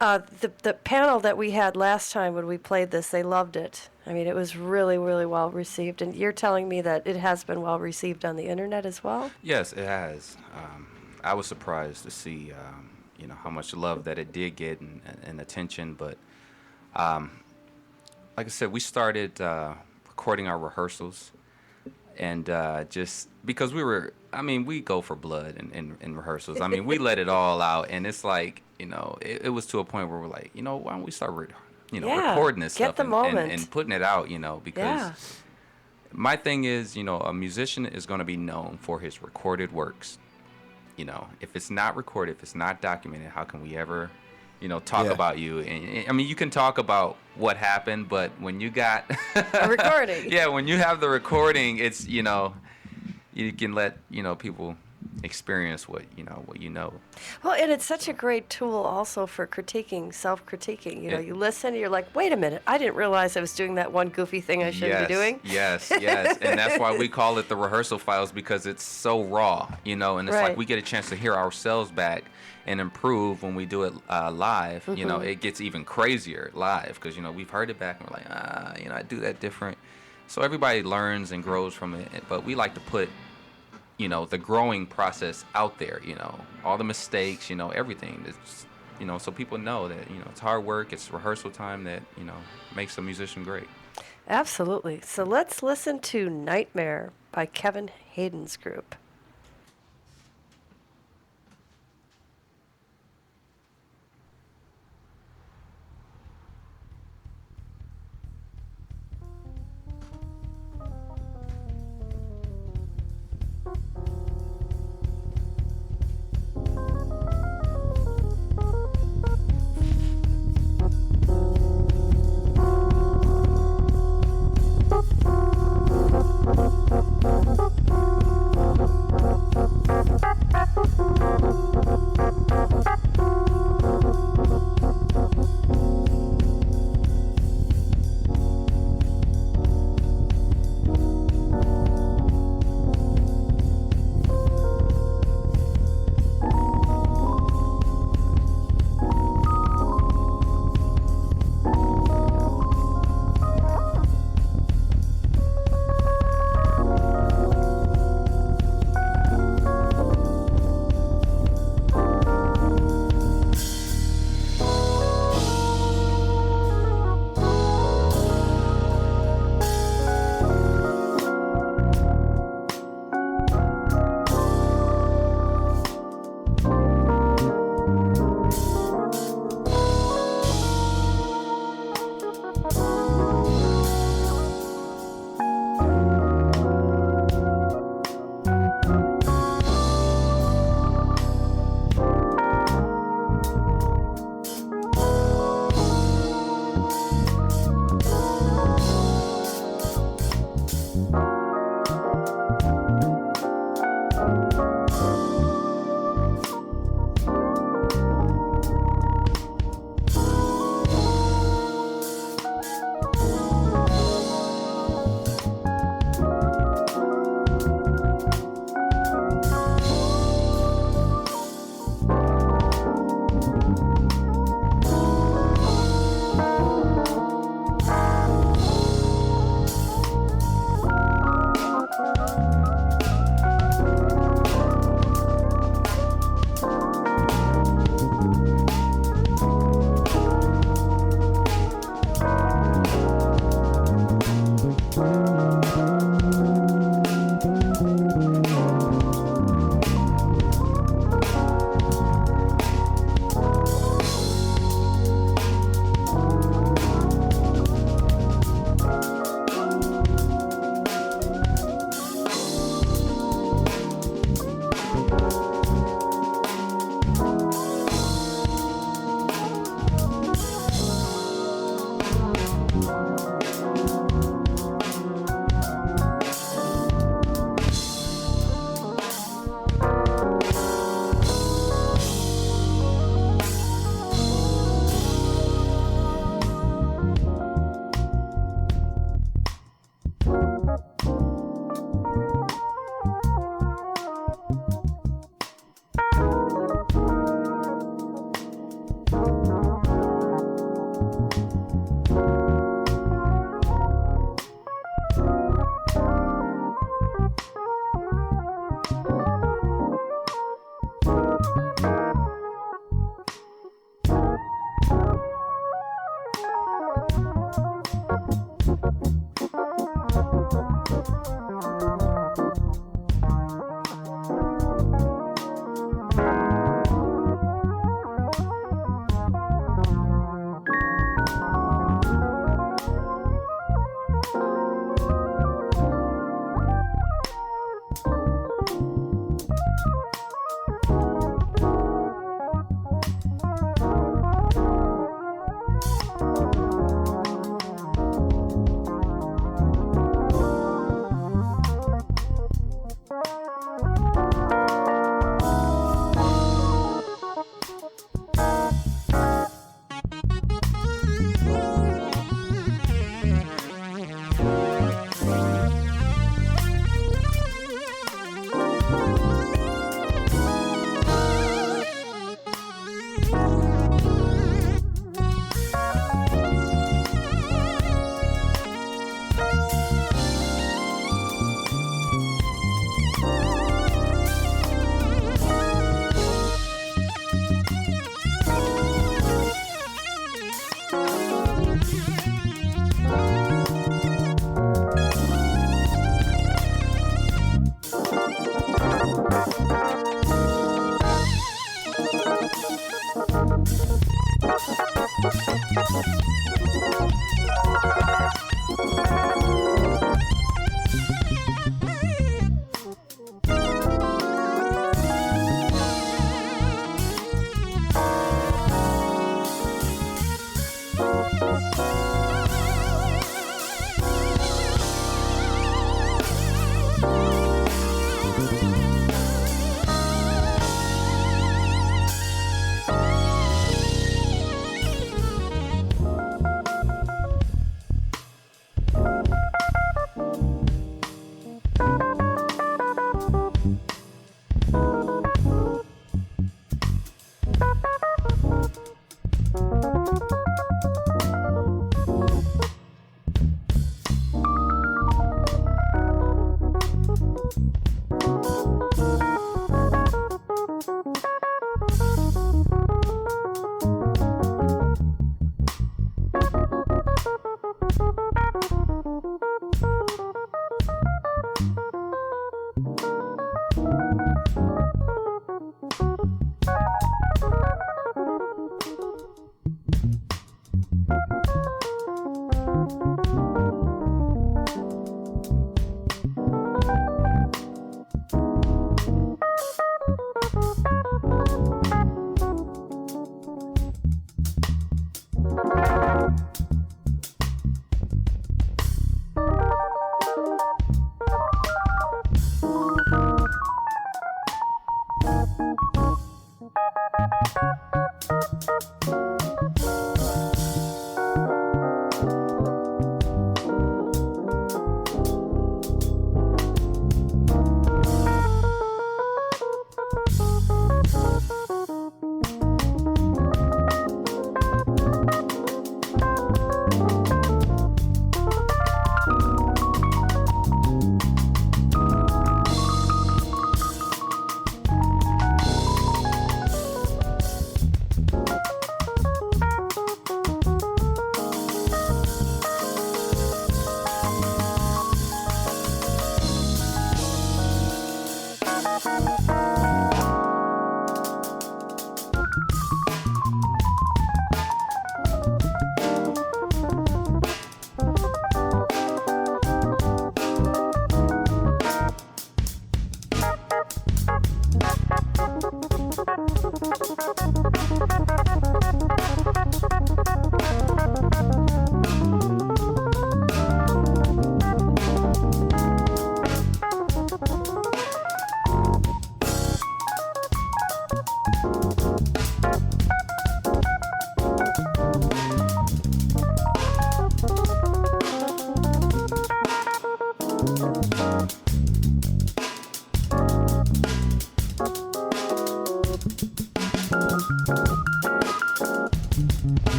The panel that we had last time when we played this, they loved it. I mean, it was really, really well received. And you're telling me that it has been well received on the internet as well?
Yes, it has. I was surprised to see, how much love that it did get and attention. But like I said, we started recording our rehearsals, and just because we go for blood in rehearsals. I mean, we let it all out, and it's like, it was to a point where we're like, why don't we start,
Yeah,
recording this
get
stuff
the
and
moment.
putting it out, because
Yeah.
my thing is, a musician is going to be known for his recorded works. you know, if it's not recorded, if it's not documented, how can we ever, you know, talk
Yeah.
about you? And I mean, you can talk about what happened, but when you got
A recording.
yeah, when you have the recording, it's, you know, you can let, you know, people experience what you know.
Well, and it's such a great tool also for critiquing, self-critiquing. You know,
Yeah.
you listen, and you're like, wait a minute, I didn't realize I was doing that one goofy thing I shouldn't be doing.
Yes, and that's why we call it the rehearsal files, because it's so raw, you know, and it's
Right.
like we get a chance to hear ourselves back and improve when we do it live. You know,
Mm-hmm.
it gets even crazier live because, you know, we've heard it back and we're like, you know, I do that different. So everybody learns and grows from it, but we like to put, you know, the growing process out there, you know, all the mistakes, you know, everything. It's, you know, so people know that, you know, it's hard work, it's rehearsal time that, you know, makes a musician great.
Absolutely. So let's listen to Nightmare by Kevin Hayden's group.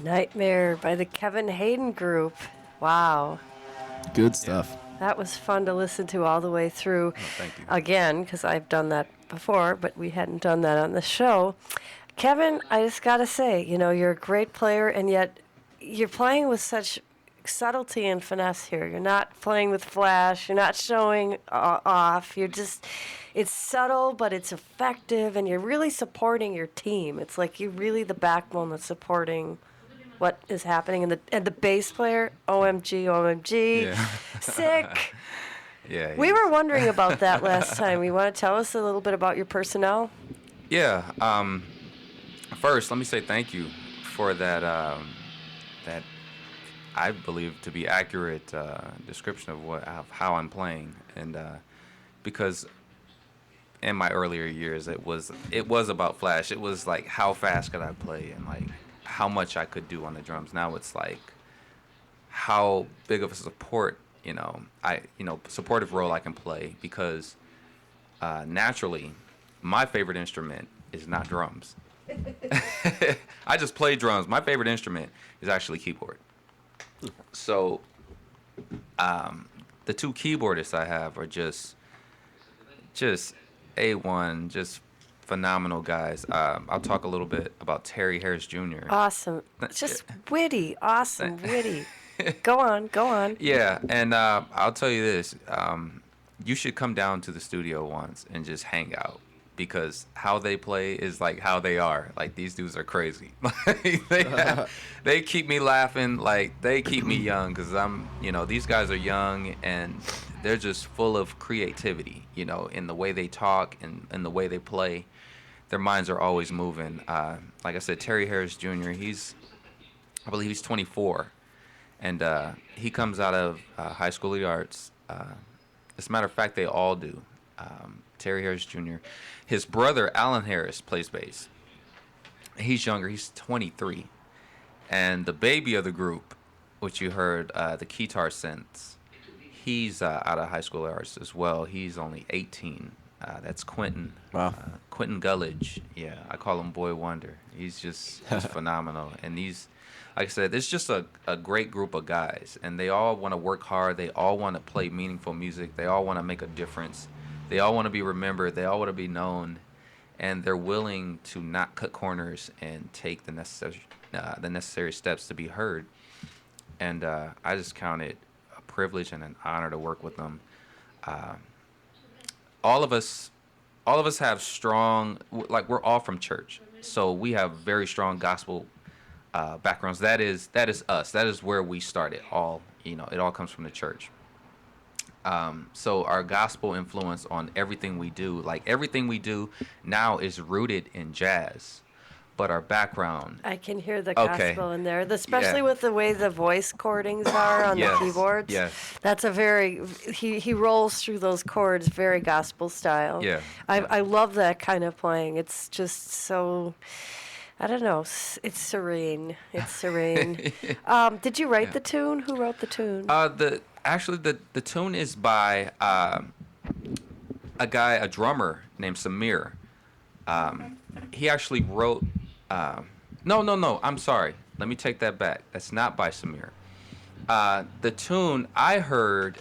Nightmare by the Kevin Hayden Group. Wow.
Good stuff.
That was fun to listen to all the way through.
Thank you.
Again, because I've done that before, but we hadn't done that on the show. Kevin, I just got to say, you're a great player, and yet you're playing with such subtlety and finesse here. You're not playing with flash. You're not showing off. It's subtle, but it's effective, and you're really supporting your team. It's like you're really the backbone that's supporting what is happening. And the bass player, OMG,
Yeah.
sick.
Yeah.
We were wondering about that last time. You want to tell us a little bit about your personnel?
Yeah. First, let me say thank you for that. That I believe to be accurate description of how I'm playing, and because in my earlier years it was about flash. It was like how fast could I play and like how much I could do on the drums. Now it's like how big of a supportive role I can play, because naturally my favorite instrument is not drums. I just play drums. My favorite instrument is actually keyboard. So the two keyboardists I have are just A1, just phenomenal guys. I'll talk a little bit about Terry Harris Jr.
Awesome. Just witty. Awesome. Witty. Go on.
Yeah, and I'll tell you this. You should come down to the studio once and just hang out, because how they play is like how they are. Like, these dudes are crazy. They keep me laughing. Like, they keep me young, because these guys are young and they're just full of creativity, in the way they talk and in the way they play. Their minds are always moving. Like I said, Terry Harris Jr., I believe he's 24. And he comes out of High School of the Arts. As a matter of fact, they all do. Terry Harris Jr. His brother, Alan Harris, plays bass. He's younger. He's 23. And the baby of the group, which you heard, the Keytar Synths, he's out of High School of Arts as well. He's only 18. That's Quentin.
Wow.
Quentin Gullidge. Yeah, I call him Boy Wonder. He's just phenomenal. And like I said, it's just a great group of guys. And they all want to work hard. They all want to play meaningful music. They all want to make a difference. They all want to be remembered. They all want to be known. And they're willing to not cut corners and take the necessary steps to be heard. And I just count it a privilege and an honor to work with them. All of us have strong, like, we're all from church, so we have very strong gospel backgrounds. That is us. That is where we started. It all comes from the church. So our gospel influence on everything we do, like everything we do now, is rooted in jazz. But our background,
I can hear the
Okay.
gospel in there, especially
Yeah.
with the way the voice chordings are on
Yes,
the keyboards.
yes.
That's he rolls through those chords very gospel style.
Yeah,
I love that kind of playing. It's just so, I don't know, it's serene. It's serene. Did you write the tune? Who wrote the tune?
The tune is by a drummer named Samir. He actually wrote. No. I'm sorry. Let me take that back. That's not by Samir. The tune, I heard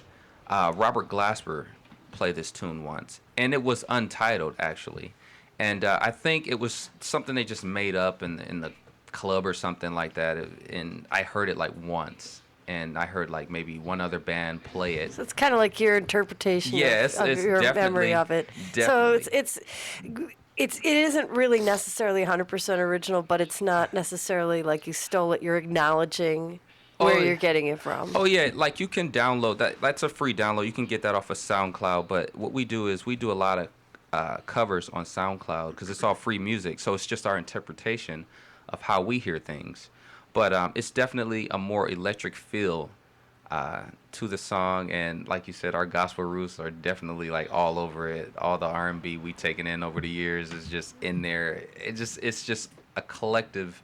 Robert Glasper play this tune once, and it was untitled, actually. And I think it was something they just made up in the club or something like that. And I heard it like once, and I heard like maybe one other band play it.
So it's kind of like your interpretation
Yeah,
of
it's
your memory
definitely-
of it.
definitely.
So it isn't really necessarily 100% original, but it's not necessarily like you stole it. You're acknowledging where
Oh,
you're getting it from.
Oh yeah, like you can download that. That's a free download. You can get that off of SoundCloud. But what we do is we do a lot of covers on SoundCloud, because it's all free music. So it's just our interpretation of how we hear things. But it's definitely a more electric feel to the song, and like you said, our gospel roots are definitely like all over it. All the R&B we taken in over the years is just in there. It's just a collective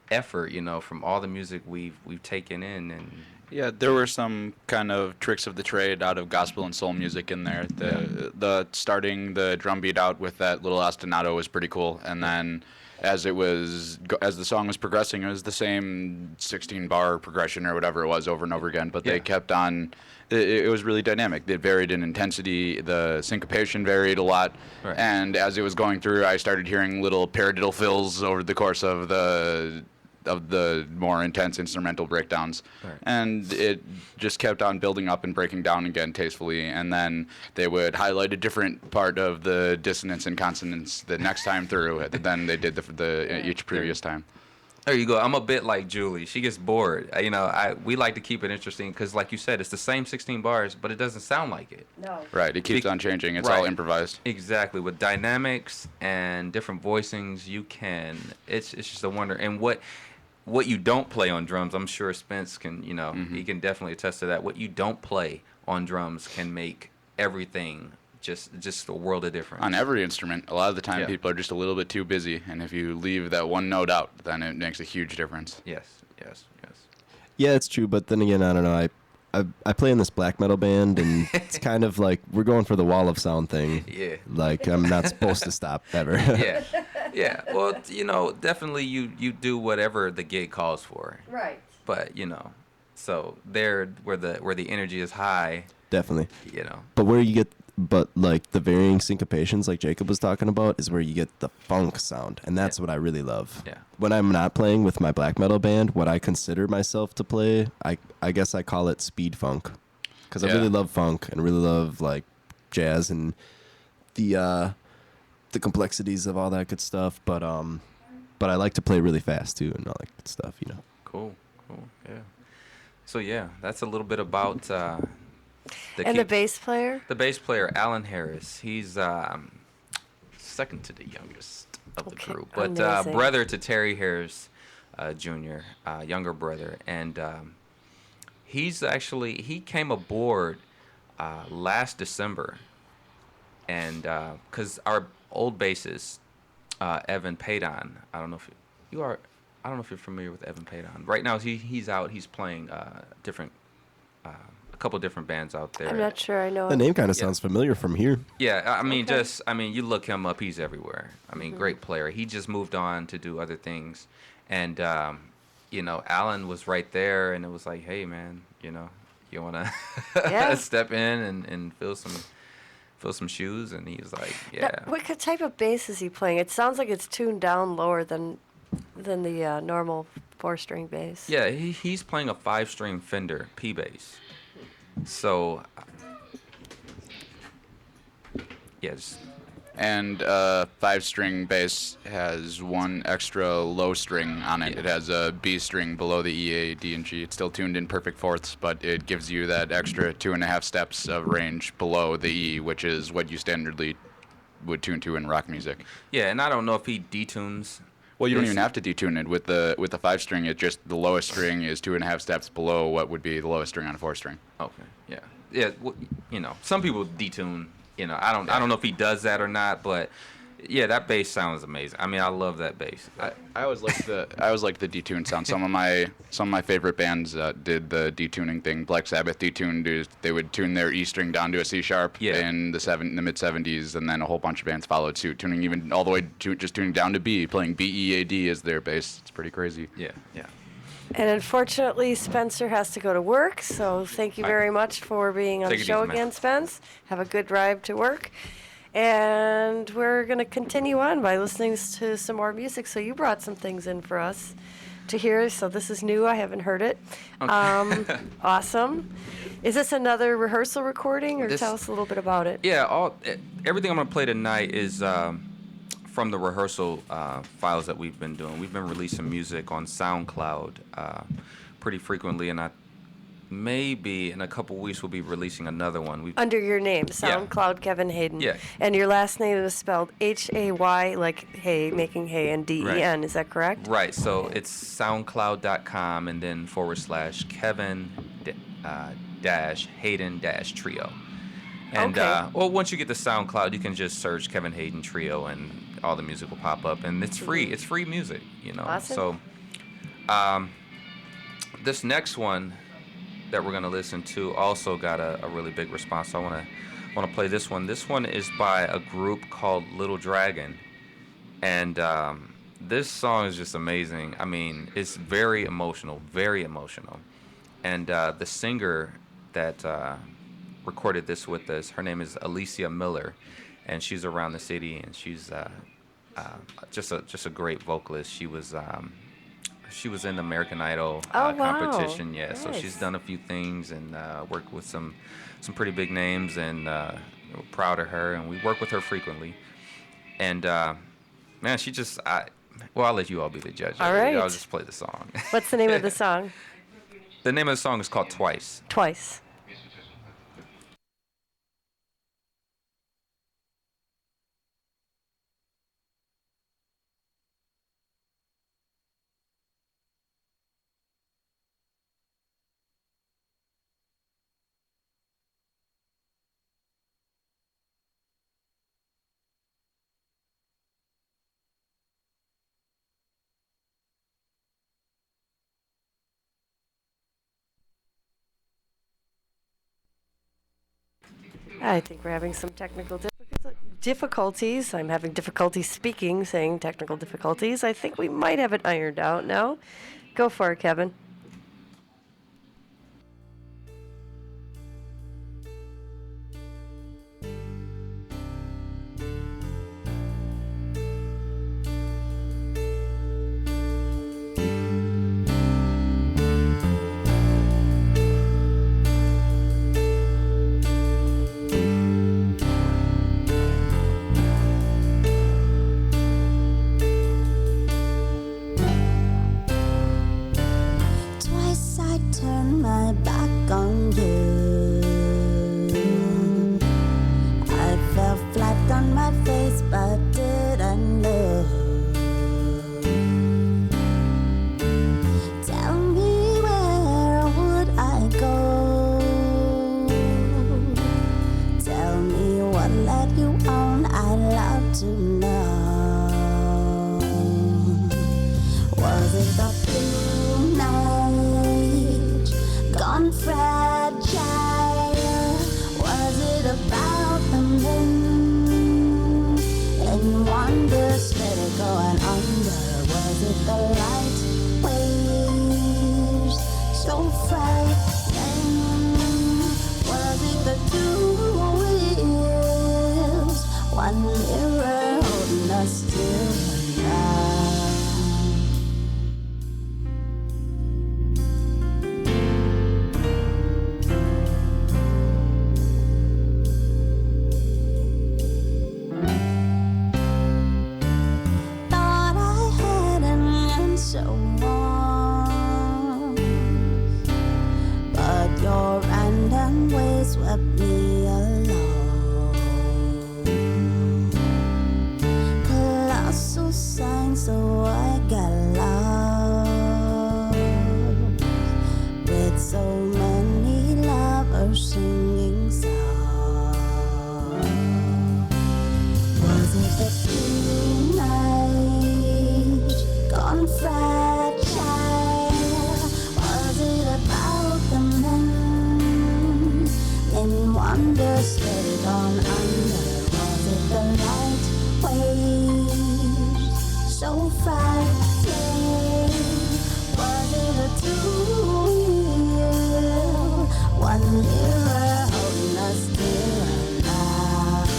effort, from all the music we've taken in, and
Yeah, there were some kind of tricks of the trade out of gospel and soul music in there. The starting the drum beat out with that little ostinato was pretty cool, and then as the song was progressing, it was the same 16 bar progression or whatever it was over and over again. But they
Yeah.
kept on. It was really dynamic. It varied in intensity. The syncopation varied a lot,
Right.
and as it was going through, I started hearing little paradiddle fills over the course of the more intense instrumental breakdowns.
Right.
And it just kept on building up and breaking down again tastefully, and then they would highlight a different part of the dissonance and consonance the next time through than they did each previous time.
There you go. I'm a bit like Julie. She gets bored. We like to keep it interesting because, like you said, it's the same 16 bars, but it doesn't sound like it.
No.
Right, it keeps
Be-
on changing. It's all
Right.
improvised.
Exactly. With dynamics and different voicings, it's just a wonder. And what you don't play on drums, I'm sure Spence can, he can definitely attest to that. What you don't play on drums can make everything just a world of difference.
On every instrument, a lot of the time
Yeah.
people are just a little bit too busy, and if you leave that one note out, then it makes a huge difference.
Yes.
Yeah, it's true. But then again, I don't know. I play in this black metal band, and it's kind of like we're going for the wall of sound thing.
Yeah.
Like I'm not supposed to stop ever.
Yeah. Yeah. Well, definitely you do whatever the gig calls for.
Right.
But, so there where the energy is high,
Definitely.
you
But like the varying syncopations, like Jacob was talking about, is where you get the funk sound, and that's what I really love.
Yeah.
When I'm not playing with my black metal band, what I consider myself to play, I guess I call it speed funk, because I
Yeah.
really love funk and really love like jazz and the complexities of all that good stuff. But I like to play really fast too and all that good stuff.
Cool. Yeah. So yeah, that's a little bit about the
bass player?
The bass player, Alan Harris. He's second to the youngest of the
Okay,
group, but
amazing.
brother to Terry Harris Jr., younger brother, and he came aboard last December, and because our old bassist Evan Padon, I don't know if you're familiar with Evan Padon. Right now he's out. He's playing a couple different bands out there.
I'm not sure I know.
The name kind of sounds familiar from here.
Yeah,
Okay.
you look him up, he's everywhere. Great player. He just moved on to do other things. And, Alan was right there, and it was like, hey, man, you want to
Yeah.
step in and fill some shoes? And he was like, yeah.
Now, what type of bass is he playing? It sounds like it's tuned down lower than the normal 4-string bass.
Yeah, he's playing a 5-string Fender P bass. So, yes.
And 5-string bass has one extra low string on it.
Yeah.
It has a B string below the E, A, D, and G. It's still tuned in perfect fourths, but it gives you that extra 2.5 steps of range below the E, which is what you standardly would tune to in rock music.
Yeah, and I don't know if he detunes.
Well, you don't
this.
even have to detune it with the 5-string. It just the lowest string is 2.5 steps below what would be the lowest string on a 4-string.
Okay. Yeah. Yeah. Some people detune. I don't know if he does that or not, but yeah, that bass sounds amazing. I love that bass.
I always like the detune sound. Some of my favorite bands did the detuning thing. Black Sabbath detuned. They would tune their E string down to a C sharp
Yeah.
in the mid '70s, and then a whole bunch of bands followed suit, tuning even all the way to just tuning down to B, playing B E A D as their bass. It's pretty crazy.
Yeah.
And unfortunately, Spencer has to go to work, so thank you very much for being on
Take
the
it
show
easy, man.
again, Spence. Have a good drive to work. And we're going to continue on by listening to some more music. So you brought some things in for us to hear. So this is new. I haven't heard it. Awesome. Is this another rehearsal recording, or
This-
tell us a little bit about it?
Yeah. Everything I'm gonna play tonight is from the rehearsal files that we've been doing. We've been releasing music on SoundCloud pretty frequently, and maybe in a couple weeks we'll be releasing another one.
Under your name, SoundCloud Kevin Hayden.
Yeah.
And your last name is spelled Hay, like hay, making hay, and DEN.
Right.
Is that correct?
Right, so it's soundcloud.com and then / Kevin dash Hayden dash trio. And
Okay.
once you get the SoundCloud, you can just search Kevin Hayden Trio and all the music will pop up, and it's free. It's free music,
Awesome.
So this next one that we're gonna listen to also got a really big response. So I wanna play this one. This one is by a group called Little Dragon, and this song is just amazing. I mean, it's very emotional, very emotional. And the singer that recorded this with us, her name is Alicia Miller, and she's around the city, and she's just a great vocalist. She was in American Idol
Oh, wow.
competition, yeah. So she's
Nice.
done a few things and worked with some pretty big names, and we're proud of her. And we work with her frequently. And man, I'll let you all be the judge.
All
of it. I'll
right.
just play the song.
What's the name of the song?
The name of the song is called Twice.
Twice. I think we're having some technical difficulties. I'm having difficulty speaking, saying technical difficulties. I think we might have it ironed out now. Go for it, Kevin.
Twice I turned my back on you. I fell flat on my face but didn't look. Tell me, where would I go? Tell me what led you on, I'd love to know. Was it the blue night gone fragile? Was it about the moon and wonders let it go and under? Was it the light waves so frightening? Was it the two wheels, one mirror holding us still alive? Thought I had an answer once, but your random ways swept me along. Colossal signs, so I got lost with so many lovers singing songs. Was it the blue night gone fragile? Was it about the moon and wonders let it on under? Was it the light waves so frightening? Was it a two-wheel, one mirror holding us still alive?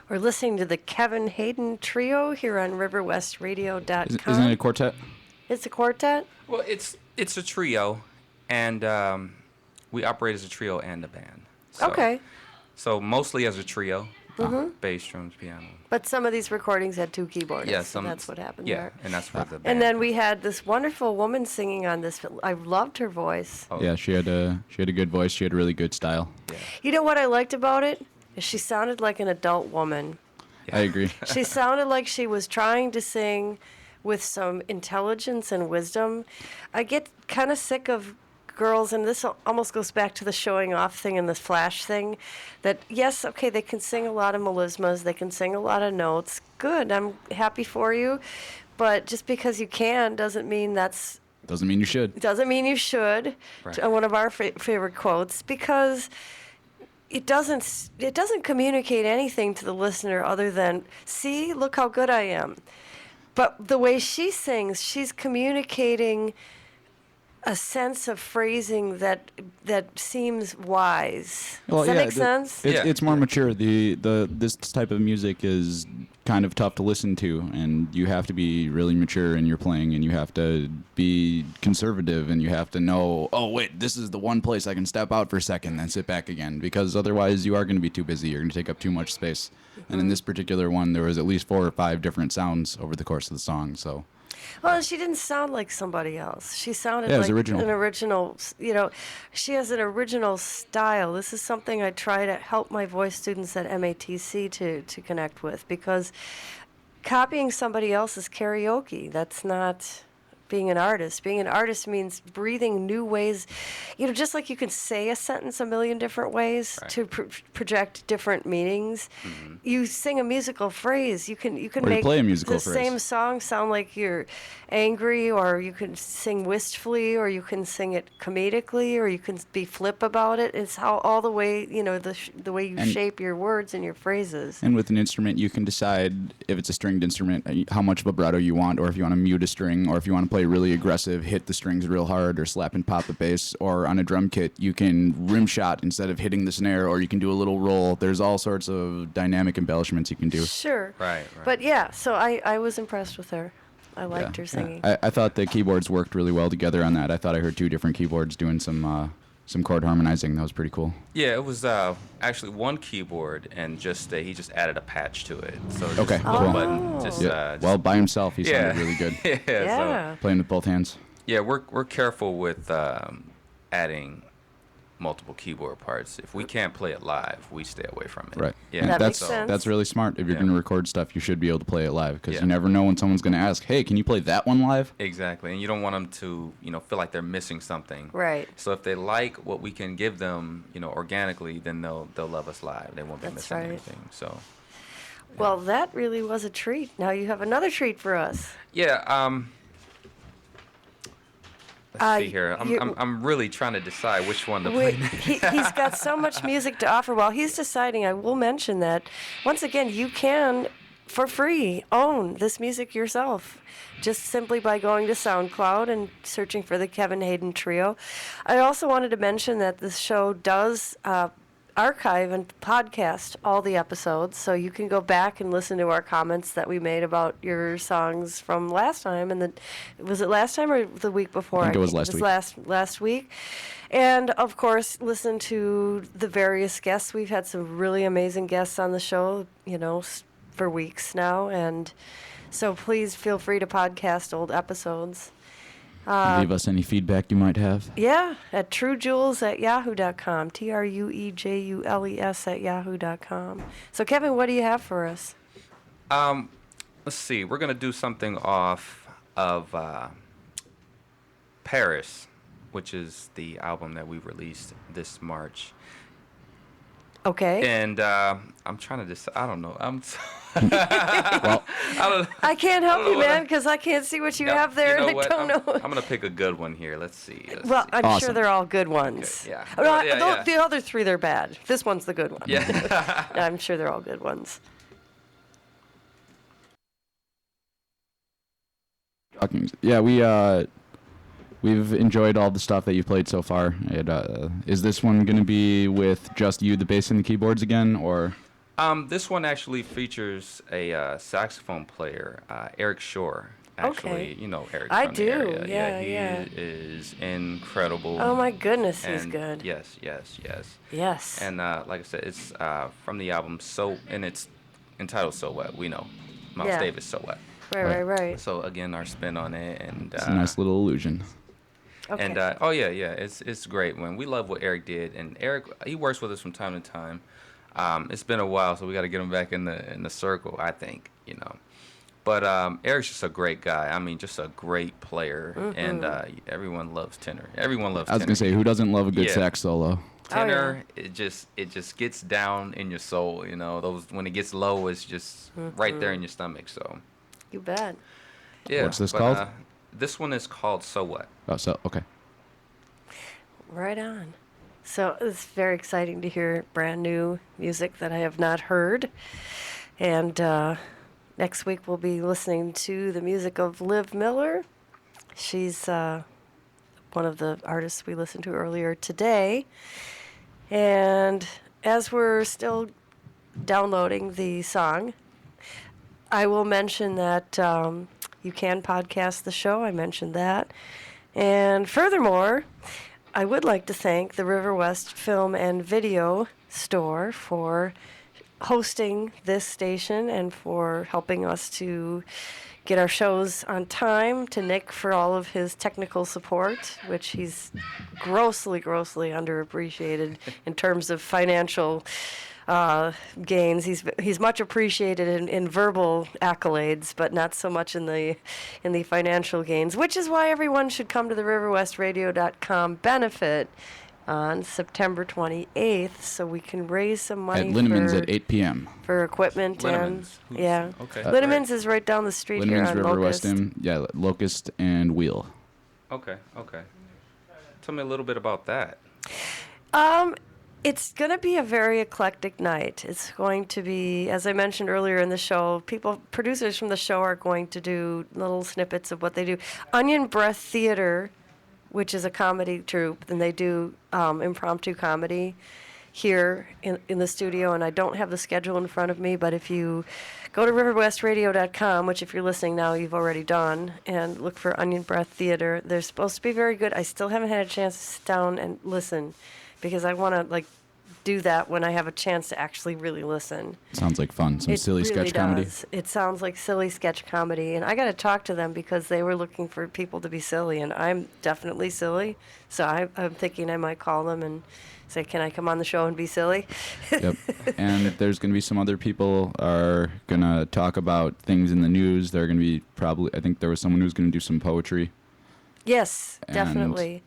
We're listening to the Kevin Hayden Trio here on RiverWestRadio.com.
Isn't it a quartet?
It's a quartet?
Well, it's a trio, and we operate as a trio and a band. So,
Okay.
So mostly as a trio, bass, drums, piano.
But some of these recordings had 2 keyboards.
Yeah,
so that's what happened
Yeah,
there.
and that's where the band.
And then we had this wonderful woman singing on this. I loved her voice.
Oh,
Yeah, she had a good voice. She had a really good style.
You know what I liked about it? Is she sounded like an adult woman.
I agree.
She sounded like she was trying to sing with some intelligence and wisdom. I get kind of sick of girls, and this almost goes back to the showing off thing and the flash thing, that yes, okay, they can sing a lot of melismas, they can sing a lot of notes. Good, I'm happy for you. But just because you can doesn't mean
Doesn't mean you should.
doesn't mean you should.
Right.
One of our favorite quotes, because it doesn't communicate anything to the listener other than, see, look how good I am. But the way she sings, she's communicating a sense of phrasing that seems wise. Does that make sense?
Yeah.
It's more mature. This type of music is kind of tough to listen to, and you have to be really mature in your playing, and you have to be conservative, and you have to know, oh wait, this is the one place I can step out for a second, then sit back again, because otherwise you are going to be too busy. You're going to take up too much space. And in this particular one, there was at least 4 or 5 different sounds over the course of the song. So.
Well, she didn't sound like somebody else. She sounded
Yeah, it
like
was original.
an original, she has an original style. This is something I try to help my voice students at MATC to connect with, because copying somebody else is karaoke. That's not being an artist. Being an artist means breathing new ways. Just like you can say a sentence a million different ways
Right.
to project different meanings. You sing a musical phrase. You can
Or you
make
play a musical
the
phrase.
same song sound like you're angry, or you can sing wistfully, or you can sing it comedically, or you can be flip about it. It's how all the way, the way you
And-
shape your words and your phrases.
And with an instrument, you can decide if it's a stringed instrument, how much vibrato you want, or if you want to mute a string, or if you want to play really aggressive, hit the strings real hard, or slap and pop the bass. Or on a drum kit, you can rim shot instead of hitting the snare, or you can do a little roll. There's all sorts of dynamic embellishments you can do.
Sure.
Right.
But yeah, so I was impressed with her. I liked
Yeah,
her singing.
yeah. I thought the keyboards worked really well together on that. I thought I heard 2 different keyboards doing some chord harmonizing. That was pretty cool.
Yeah, it was actually one keyboard, and he just added a patch to it. So just
Okay,
one
cool.
button. Just,
Yeah. Well, by himself, he
yeah,
sounded really good.
yeah.
Yeah.
So,
Playing with both hands.
yeah, we're careful with adding multiple keyboard parts. If we can't play it live, we stay away from it.
Right.
Yeah.
And
That
that's
makes sense.
that's really smart. If you're
Yeah.
going to record stuff, you should be able to play it live, because
Yeah.
you never know when someone's going to ask, "Hey, can you play that one live?"
Exactly, and you don't want them to, feel like they're missing something.
Right.
So if they like what we can give them, organically, then they'll love us live. They won't be
That's
missing
right.
anything. So
Well, that really was a treat. Now you have another treat for us.
yeah, let's see here.
you-
I'm really trying to decide which one to
We,
play.
he's got so much music to offer. While he's deciding, I will mention that, once again, you can, for free, own this music yourself, just simply by going to SoundCloud and searching for the Kevin Hayden Trio. I also wanted to mention that this show does archive and podcast all the episodes, so you can go back and listen to our comments that we made about your songs from last time. And was it last time or the week before?
I think it was last week.
Last week. And of course, listen to the various guests. We've had some really amazing guests on the show, for weeks now. And so please feel free to podcast old episodes.
Leave us any feedback you might have.
Yeah, at truejules@yahoo.com. TRUEJULES@yahoo.com. So, Kevin, what do you have for us?
Let's see. We're gonna do something off of Paris, which is the album that we released this March.
Okay.
And I'm trying to decide. I don't know.
Well,
I don't.
I can't help
know
you,
what
man, because I can't see what you have there,
You know
and
what?
I don't know.
I'm gonna pick a good one here. Let's see.
Well, I'm sure
Awesome.
they're all good ones.
Okay, yeah.
Oh, no,
Yeah, yeah.
The other 3, they're bad. This one's the good one.
yeah.
I'm sure they're all good ones.
yeah, we've enjoyed all the stuff that you've played so far. Is this one going to be with just you, the bass and the keyboards again, or?
This one actually features a saxophone player, Eric Shore. Actually,
Okay.
you know Eric
I
from the
do,
area.
yeah,
he
yeah.
is incredible.
Oh my goodness, he's
And
good.
Yes, yes, yes.
Yes.
And like I said, it's from the album and it's entitled "So What." We know Miles
Yeah.
Davis, "So What."
right.
So again, our spin on it, and
It's a nice little illusion.
Okay.
and oh yeah, it's great. When we love what Eric did, and Eric he works with us from time to time. It's been a while, so we got to get him back in the circle. I think But Eric's just a great guy. I mean, just a great player, and everyone loves tenor. Everyone loves.
I was
tenor.
gonna say, who doesn't love a good
Yeah.
sax solo?
Tenor, it just gets down in your soul. Those when it gets low, it's just right there in your stomach. So
You bet.
yeah.
What's this
but,
called?
This one is called "So What."
Oh, so okay.
Right on. So it's very exciting to hear brand new music that I have not heard. And next week we'll be listening to the music of Liv Miller. She's one of the artists we listened to earlier today. And as we're still downloading the song, I will mention that you can podcast the show. I mentioned that. And furthermore, I would like to thank the River West Film and Video Store for hosting this station and for helping us to get our shows on time, to Nick for all of his technical support, which he's grossly underappreciated in terms of financial gains. He's much appreciated in verbal accolades, but not so much in the financial gains, which is why everyone should come to the riverwestradio.com benefit on September 28th, so we can raise some money
At Linneman's
for,
at 8 p.m.
for equipment
Linneman's.
and
Who's-
yeah.
okay.
Linneman's is right down the street here
Linneman's,
on
River
Locust.
West M, yeah, Locust and Wheel.
Okay. Tell me a little bit about that.
It's going to be a very eclectic night. It's going to be, as I mentioned earlier in the show, producers from the show are going to do little snippets of what they do. Onion Breath Theater, which is a comedy troupe, and they do impromptu comedy here in the studio, and I don't have the schedule in front of me, but if you go to riverwestradio.com, which if you're listening now you've already done, and look for Onion Breath Theater, they're supposed to be very good. I still haven't had a chance to sit down and listen, because I want to do that when I have a chance to actually really listen.
Sounds like fun. Some
It
silly
really
sketch comedy.
does. It sounds like silly sketch comedy, and I got to talk to them because they were looking for people to be silly, and I'm definitely silly. So I'm thinking I might call them and say, "Can I come on the show and be silly?"
Yep. And there's going to be some other people are going to talk about things in the news. They're going to be I think there was someone who's going to do some poetry.
Yes,
And-
definitely.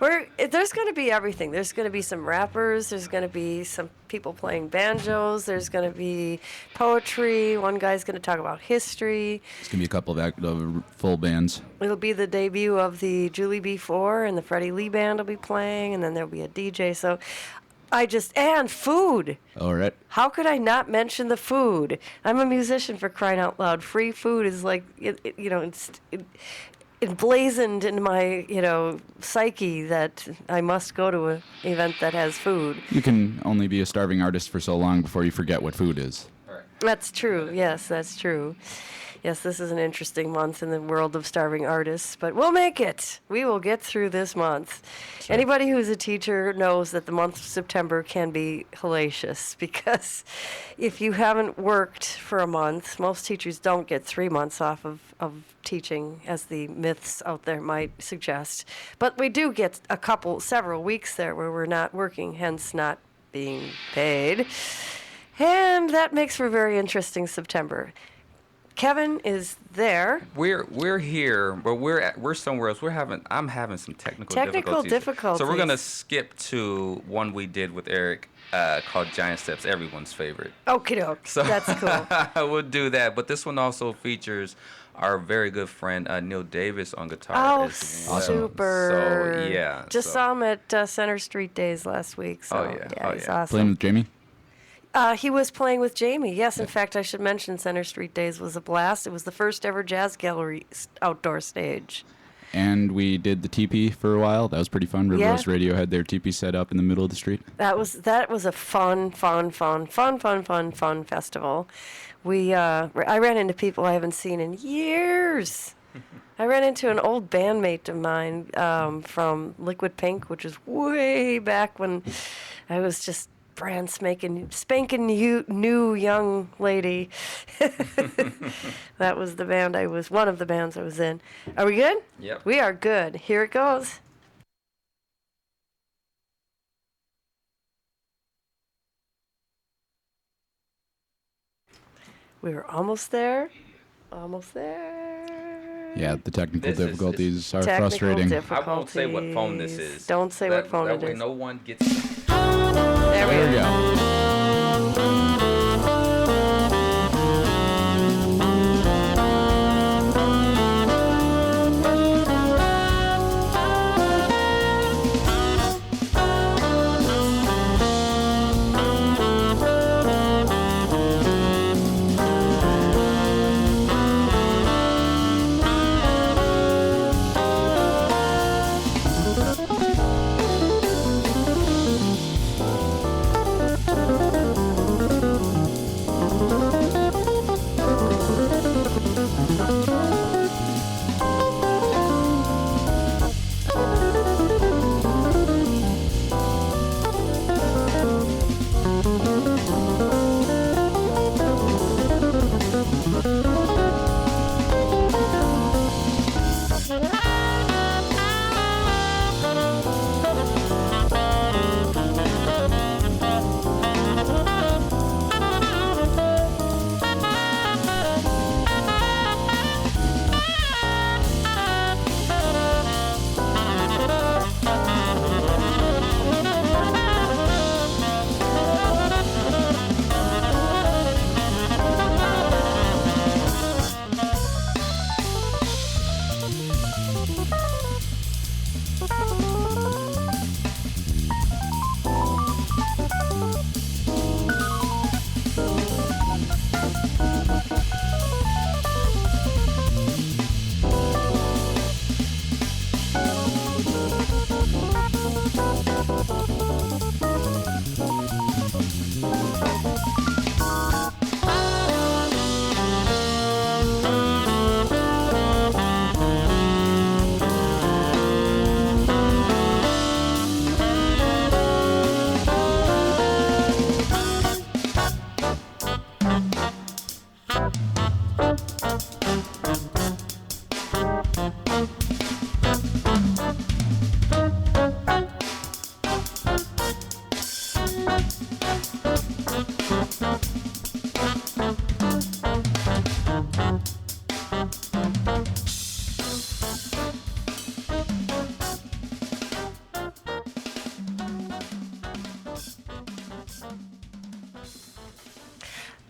There's going to be everything. There's going to be some rappers. There's going to be some people playing banjos. There's going to be poetry. One guy's going to talk about history.
It's going to be a couple of full bands.
It'll be the debut of the Julie B4, and the Freddie Lee Band will be playing, and then there'll be a DJ. So and food.
All right.
How could I not mention the food? I'm a musician, for crying out loud. Free food is it's emblazoned in my, psyche that I must go to an event that has food.
You can only be a starving artist for so long before you forget what food is.
That's true. Yes, that's true. Yes, this is an interesting month in the world of starving artists, but we'll make it. We will get through this month. Sure. Anybody who's a teacher knows that the month of September can be hellacious, because if you haven't worked for a month, most teachers don't get 3 months off of teaching, as the myths out there might suggest. But we do get several weeks there where we're not working, hence not being paid. And that makes for a very interesting September. Kevin is there.
We're here, but we're somewhere else. I'm having some technical difficulties. So we're gonna skip to one we did with Eric called Giant Steps, everyone's favorite.
Okie doke. So that's cool.
We'll do that. But this one also features our very good friend Neil Davis on guitar.
Oh,
as well.
super.
So yeah.
Saw him at Center Street Days last week. So he's awesome.
Playing with Jamie?
He was playing with Jamie, yes. In fact, I should mention Center Street Days was a blast. It was the first ever jazz gallery outdoor stage.
And we did the teepee for a while. That was pretty fun. River
Yeah.
West Radio had their teepee set up in the middle of the street.
That was a fun festival. I ran into people I haven't seen in years. I ran into an old bandmate of mine from Liquid Pink, which is way back when I was just brand spanking new young lady. That was one of the bands I was in. Are we good?
Yep.
We are good. Here it goes. We were almost there. Almost there.
Yeah, the technical
This is-
difficulties are
Technical
frustrating.
I won't say what phone this is.
Don't say what phone
that
it
way
is.
no one gets.
There we
There we
go.
go.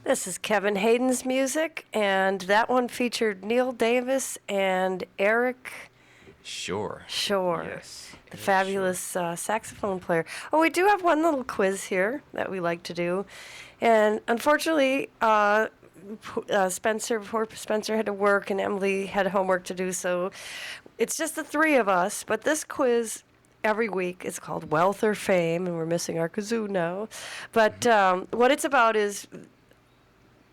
This is Kevin Hayden's music, and that one featured Neil Davis and Eric
Sure.
Shore,
Yes.
the fabulous saxophone player. Oh, we do have one little quiz here that we like to do. And unfortunately, Spencer had to work and Emily had homework to do, so it's just the three of us. But this quiz every week is called Wealth or Fame, and we're missing our kazoo now. But what it's about is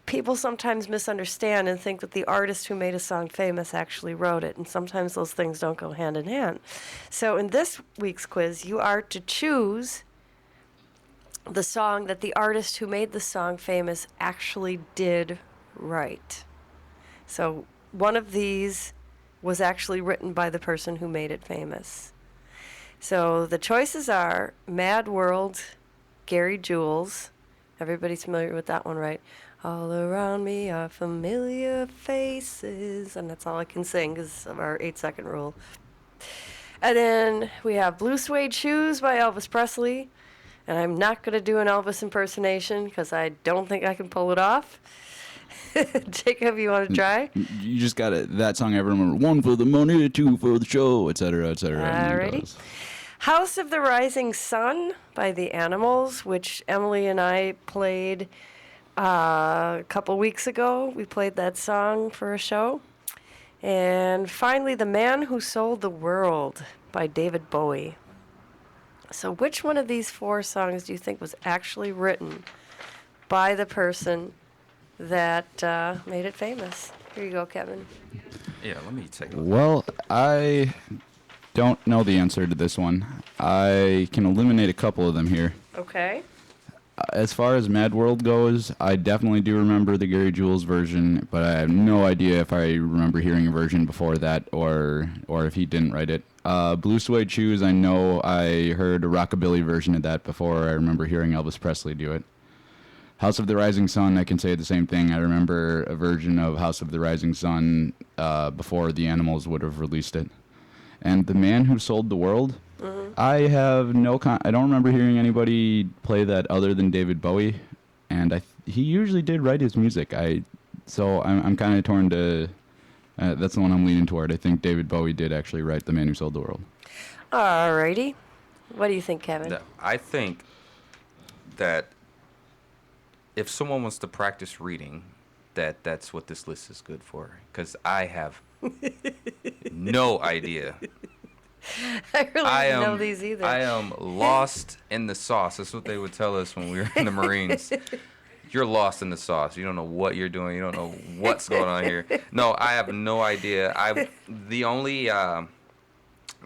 people sometimes misunderstand and think that the artist who made a song famous actually wrote it, and sometimes those things don't go hand in hand. So in this week's quiz, you are to choose the song that the artist who made the song famous actually did write. So one of these was actually written by the person who made it famous. So the choices are Mad World, Gary Jules. Everybody's familiar with that one, right? All around me are familiar faces. And that's all I can sing because of our 8-second rule. And then we have Blue Suede Shoes by Elvis Presley. And I'm not going to do an Elvis impersonation because I don't think I can pull it off. Jacob, you want to try?
You just got it. That song I remember. 1 for the money, 2 for the show, etc., etc.
Alrighty. House of the Rising Sun by The Animals, which Emily and I played a couple weeks ago. We played that song for a show. And finally, The Man Who Sold the World by David Bowie. So which one of these 4 songs do you think was actually written by the person that made it famous? Here you go, Kevin.
Yeah, let me take a look.
Well, I don't know the answer to this one. I can eliminate a couple of them here.
Okay.
As far as Mad World goes, I definitely do remember the Gary Jules version, but I have no idea if I remember hearing a version before that or if he didn't write it. Blue Suede Shoes, I know I heard a rockabilly version of that before. I remember hearing Elvis Presley do it. House of the Rising Sun, I can say the same thing. I remember a version of House of the Rising Sun before the Animals would have released it. And The Man Who Sold the World, I have I don't remember hearing anybody play that other than David Bowie, and he usually did write his music. So I'm kind of torn to. That's the one I'm leaning toward. I think David Bowie did actually write The Man Who Sold the World.
Alrighty. What do you think, Kevin?
I think that if someone wants to practice reading, that's what this list is good for. Because I have no idea.
I really didn't know these either.
I am lost in the sauce. That's what they would tell us when we were in the Marines. You're lost in the sauce. You don't know what you're doing. You don't know what's going on here. No, I have no idea. Let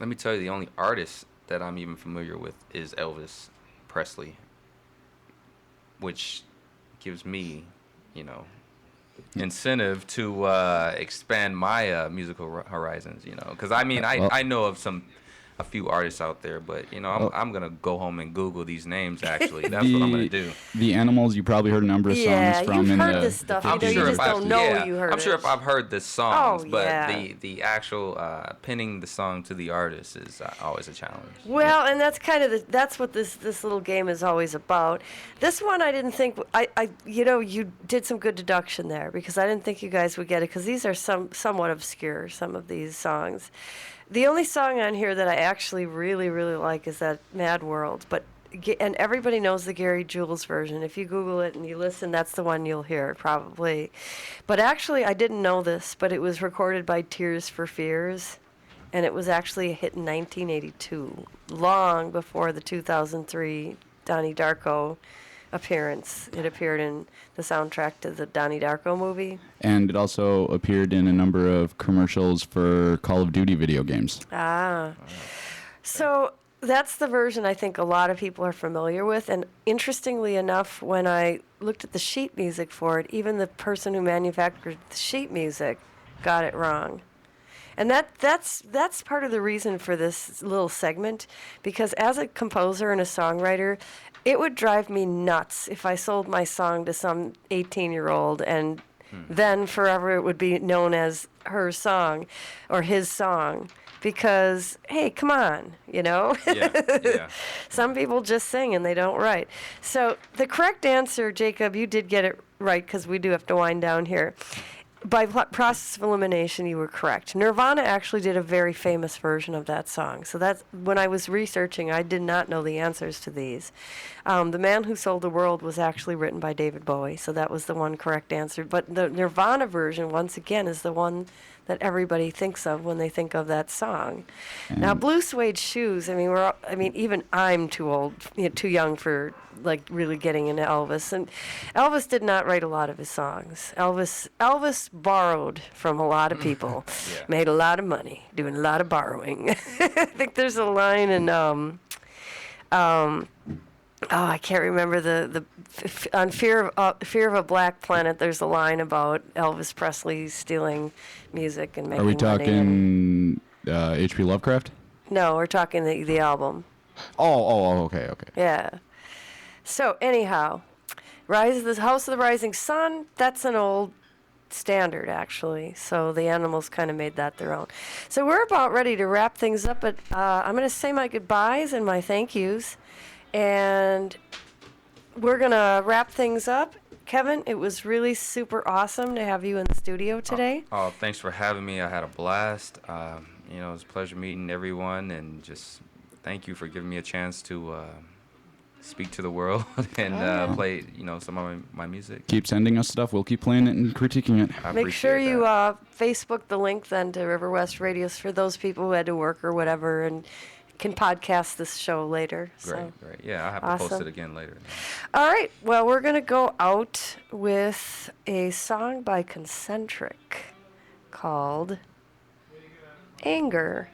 me tell you, the only artist that I'm even familiar with is Elvis Presley, which gives me, incentive to expand my musical horizons, because I know of a few artists out there, but I'm gonna go home and Google these names. Actually, that's what I'm gonna do.
The Animals, you probably heard a number of songs from.
You've heard this stuff.
I'm
you
sure
just don't know you heard
I'm sure
it.
if I've heard the songs,
Oh,
but
yeah.
the actual pinning the song to the artist is always a challenge.
Well, and that's kind of that's what this little game is always about. This one I didn't think you did some good deduction there, because I didn't think you guys would get it, because these are somewhat obscure, some of these songs. The only song on here that I actually really, really like is that Mad World, and everybody knows the Gary Jules version. If you Google it and you listen, that's the one you'll hear probably. But actually, I didn't know this, but it was recorded by Tears for Fears, and it was actually a hit in 1982, long before the 2003 Donnie Darko appearance. It appeared in the soundtrack to the Donnie Darko movie.
And it also appeared in a number of commercials for Call of Duty video games.
So that's the version I think a lot of people are familiar with. And interestingly enough, when I looked at the sheet music for it, even the person who manufactured the sheet music got it wrong. And that's part of the reason for this little segment, because as a composer and a songwriter, it would drive me nuts if I sold my song to some 18-year-old and then forever it would be known as her song or his song. Because, hey, come on,
Yeah.
Some people just sing and they don't write. So the correct answer, Jacob, you did get it right, because we do have to wind down here. By process of elimination, you were correct. Nirvana actually did a very famous version of that song. So that's when I was researching, I did not know the answers to these. The Man Who Sold the World was actually written by David Bowie, so that was the one correct answer. But the Nirvana version, once again, is the one that everybody thinks of when they think of that song. Now, Blue Suede Shoes, even I'm too old, too young for really getting into Elvis. And Elvis did not write a lot of his songs. Elvis borrowed from a lot of people, made a lot of money, doing a lot of borrowing. I think there's a line in I can't remember on Fear of a Black Planet. There's a line about Elvis Presley stealing music and making
Are we
money.
talking H.P. Lovecraft?
No, we're talking the album.
Okay.
Yeah. So anyhow, the House of the Rising Sun. That's an old standard, actually. So the Animals kind of made that their own. So we're about ready to wrap things up, but I'm going to say my goodbyes and my thank yous. And we're going to wrap things up. Kevin, it was really super awesome to have you in the studio today.
Oh, thanks for having me. I had a blast. It was a pleasure meeting everyone, and just thank you for giving me a chance to speak to the world and play, some of my music.
Keep sending us stuff. We'll keep playing it and critiquing it.
I
Make sure
appreciate
you
that.
Facebook the link then to River West Radios for those people who had to work or whatever and can podcast this show later. So.
Great. Yeah, I'll have to post
Awesome.
it again later.
All right. Well, we're going to go out with a song by Concentric called Anger.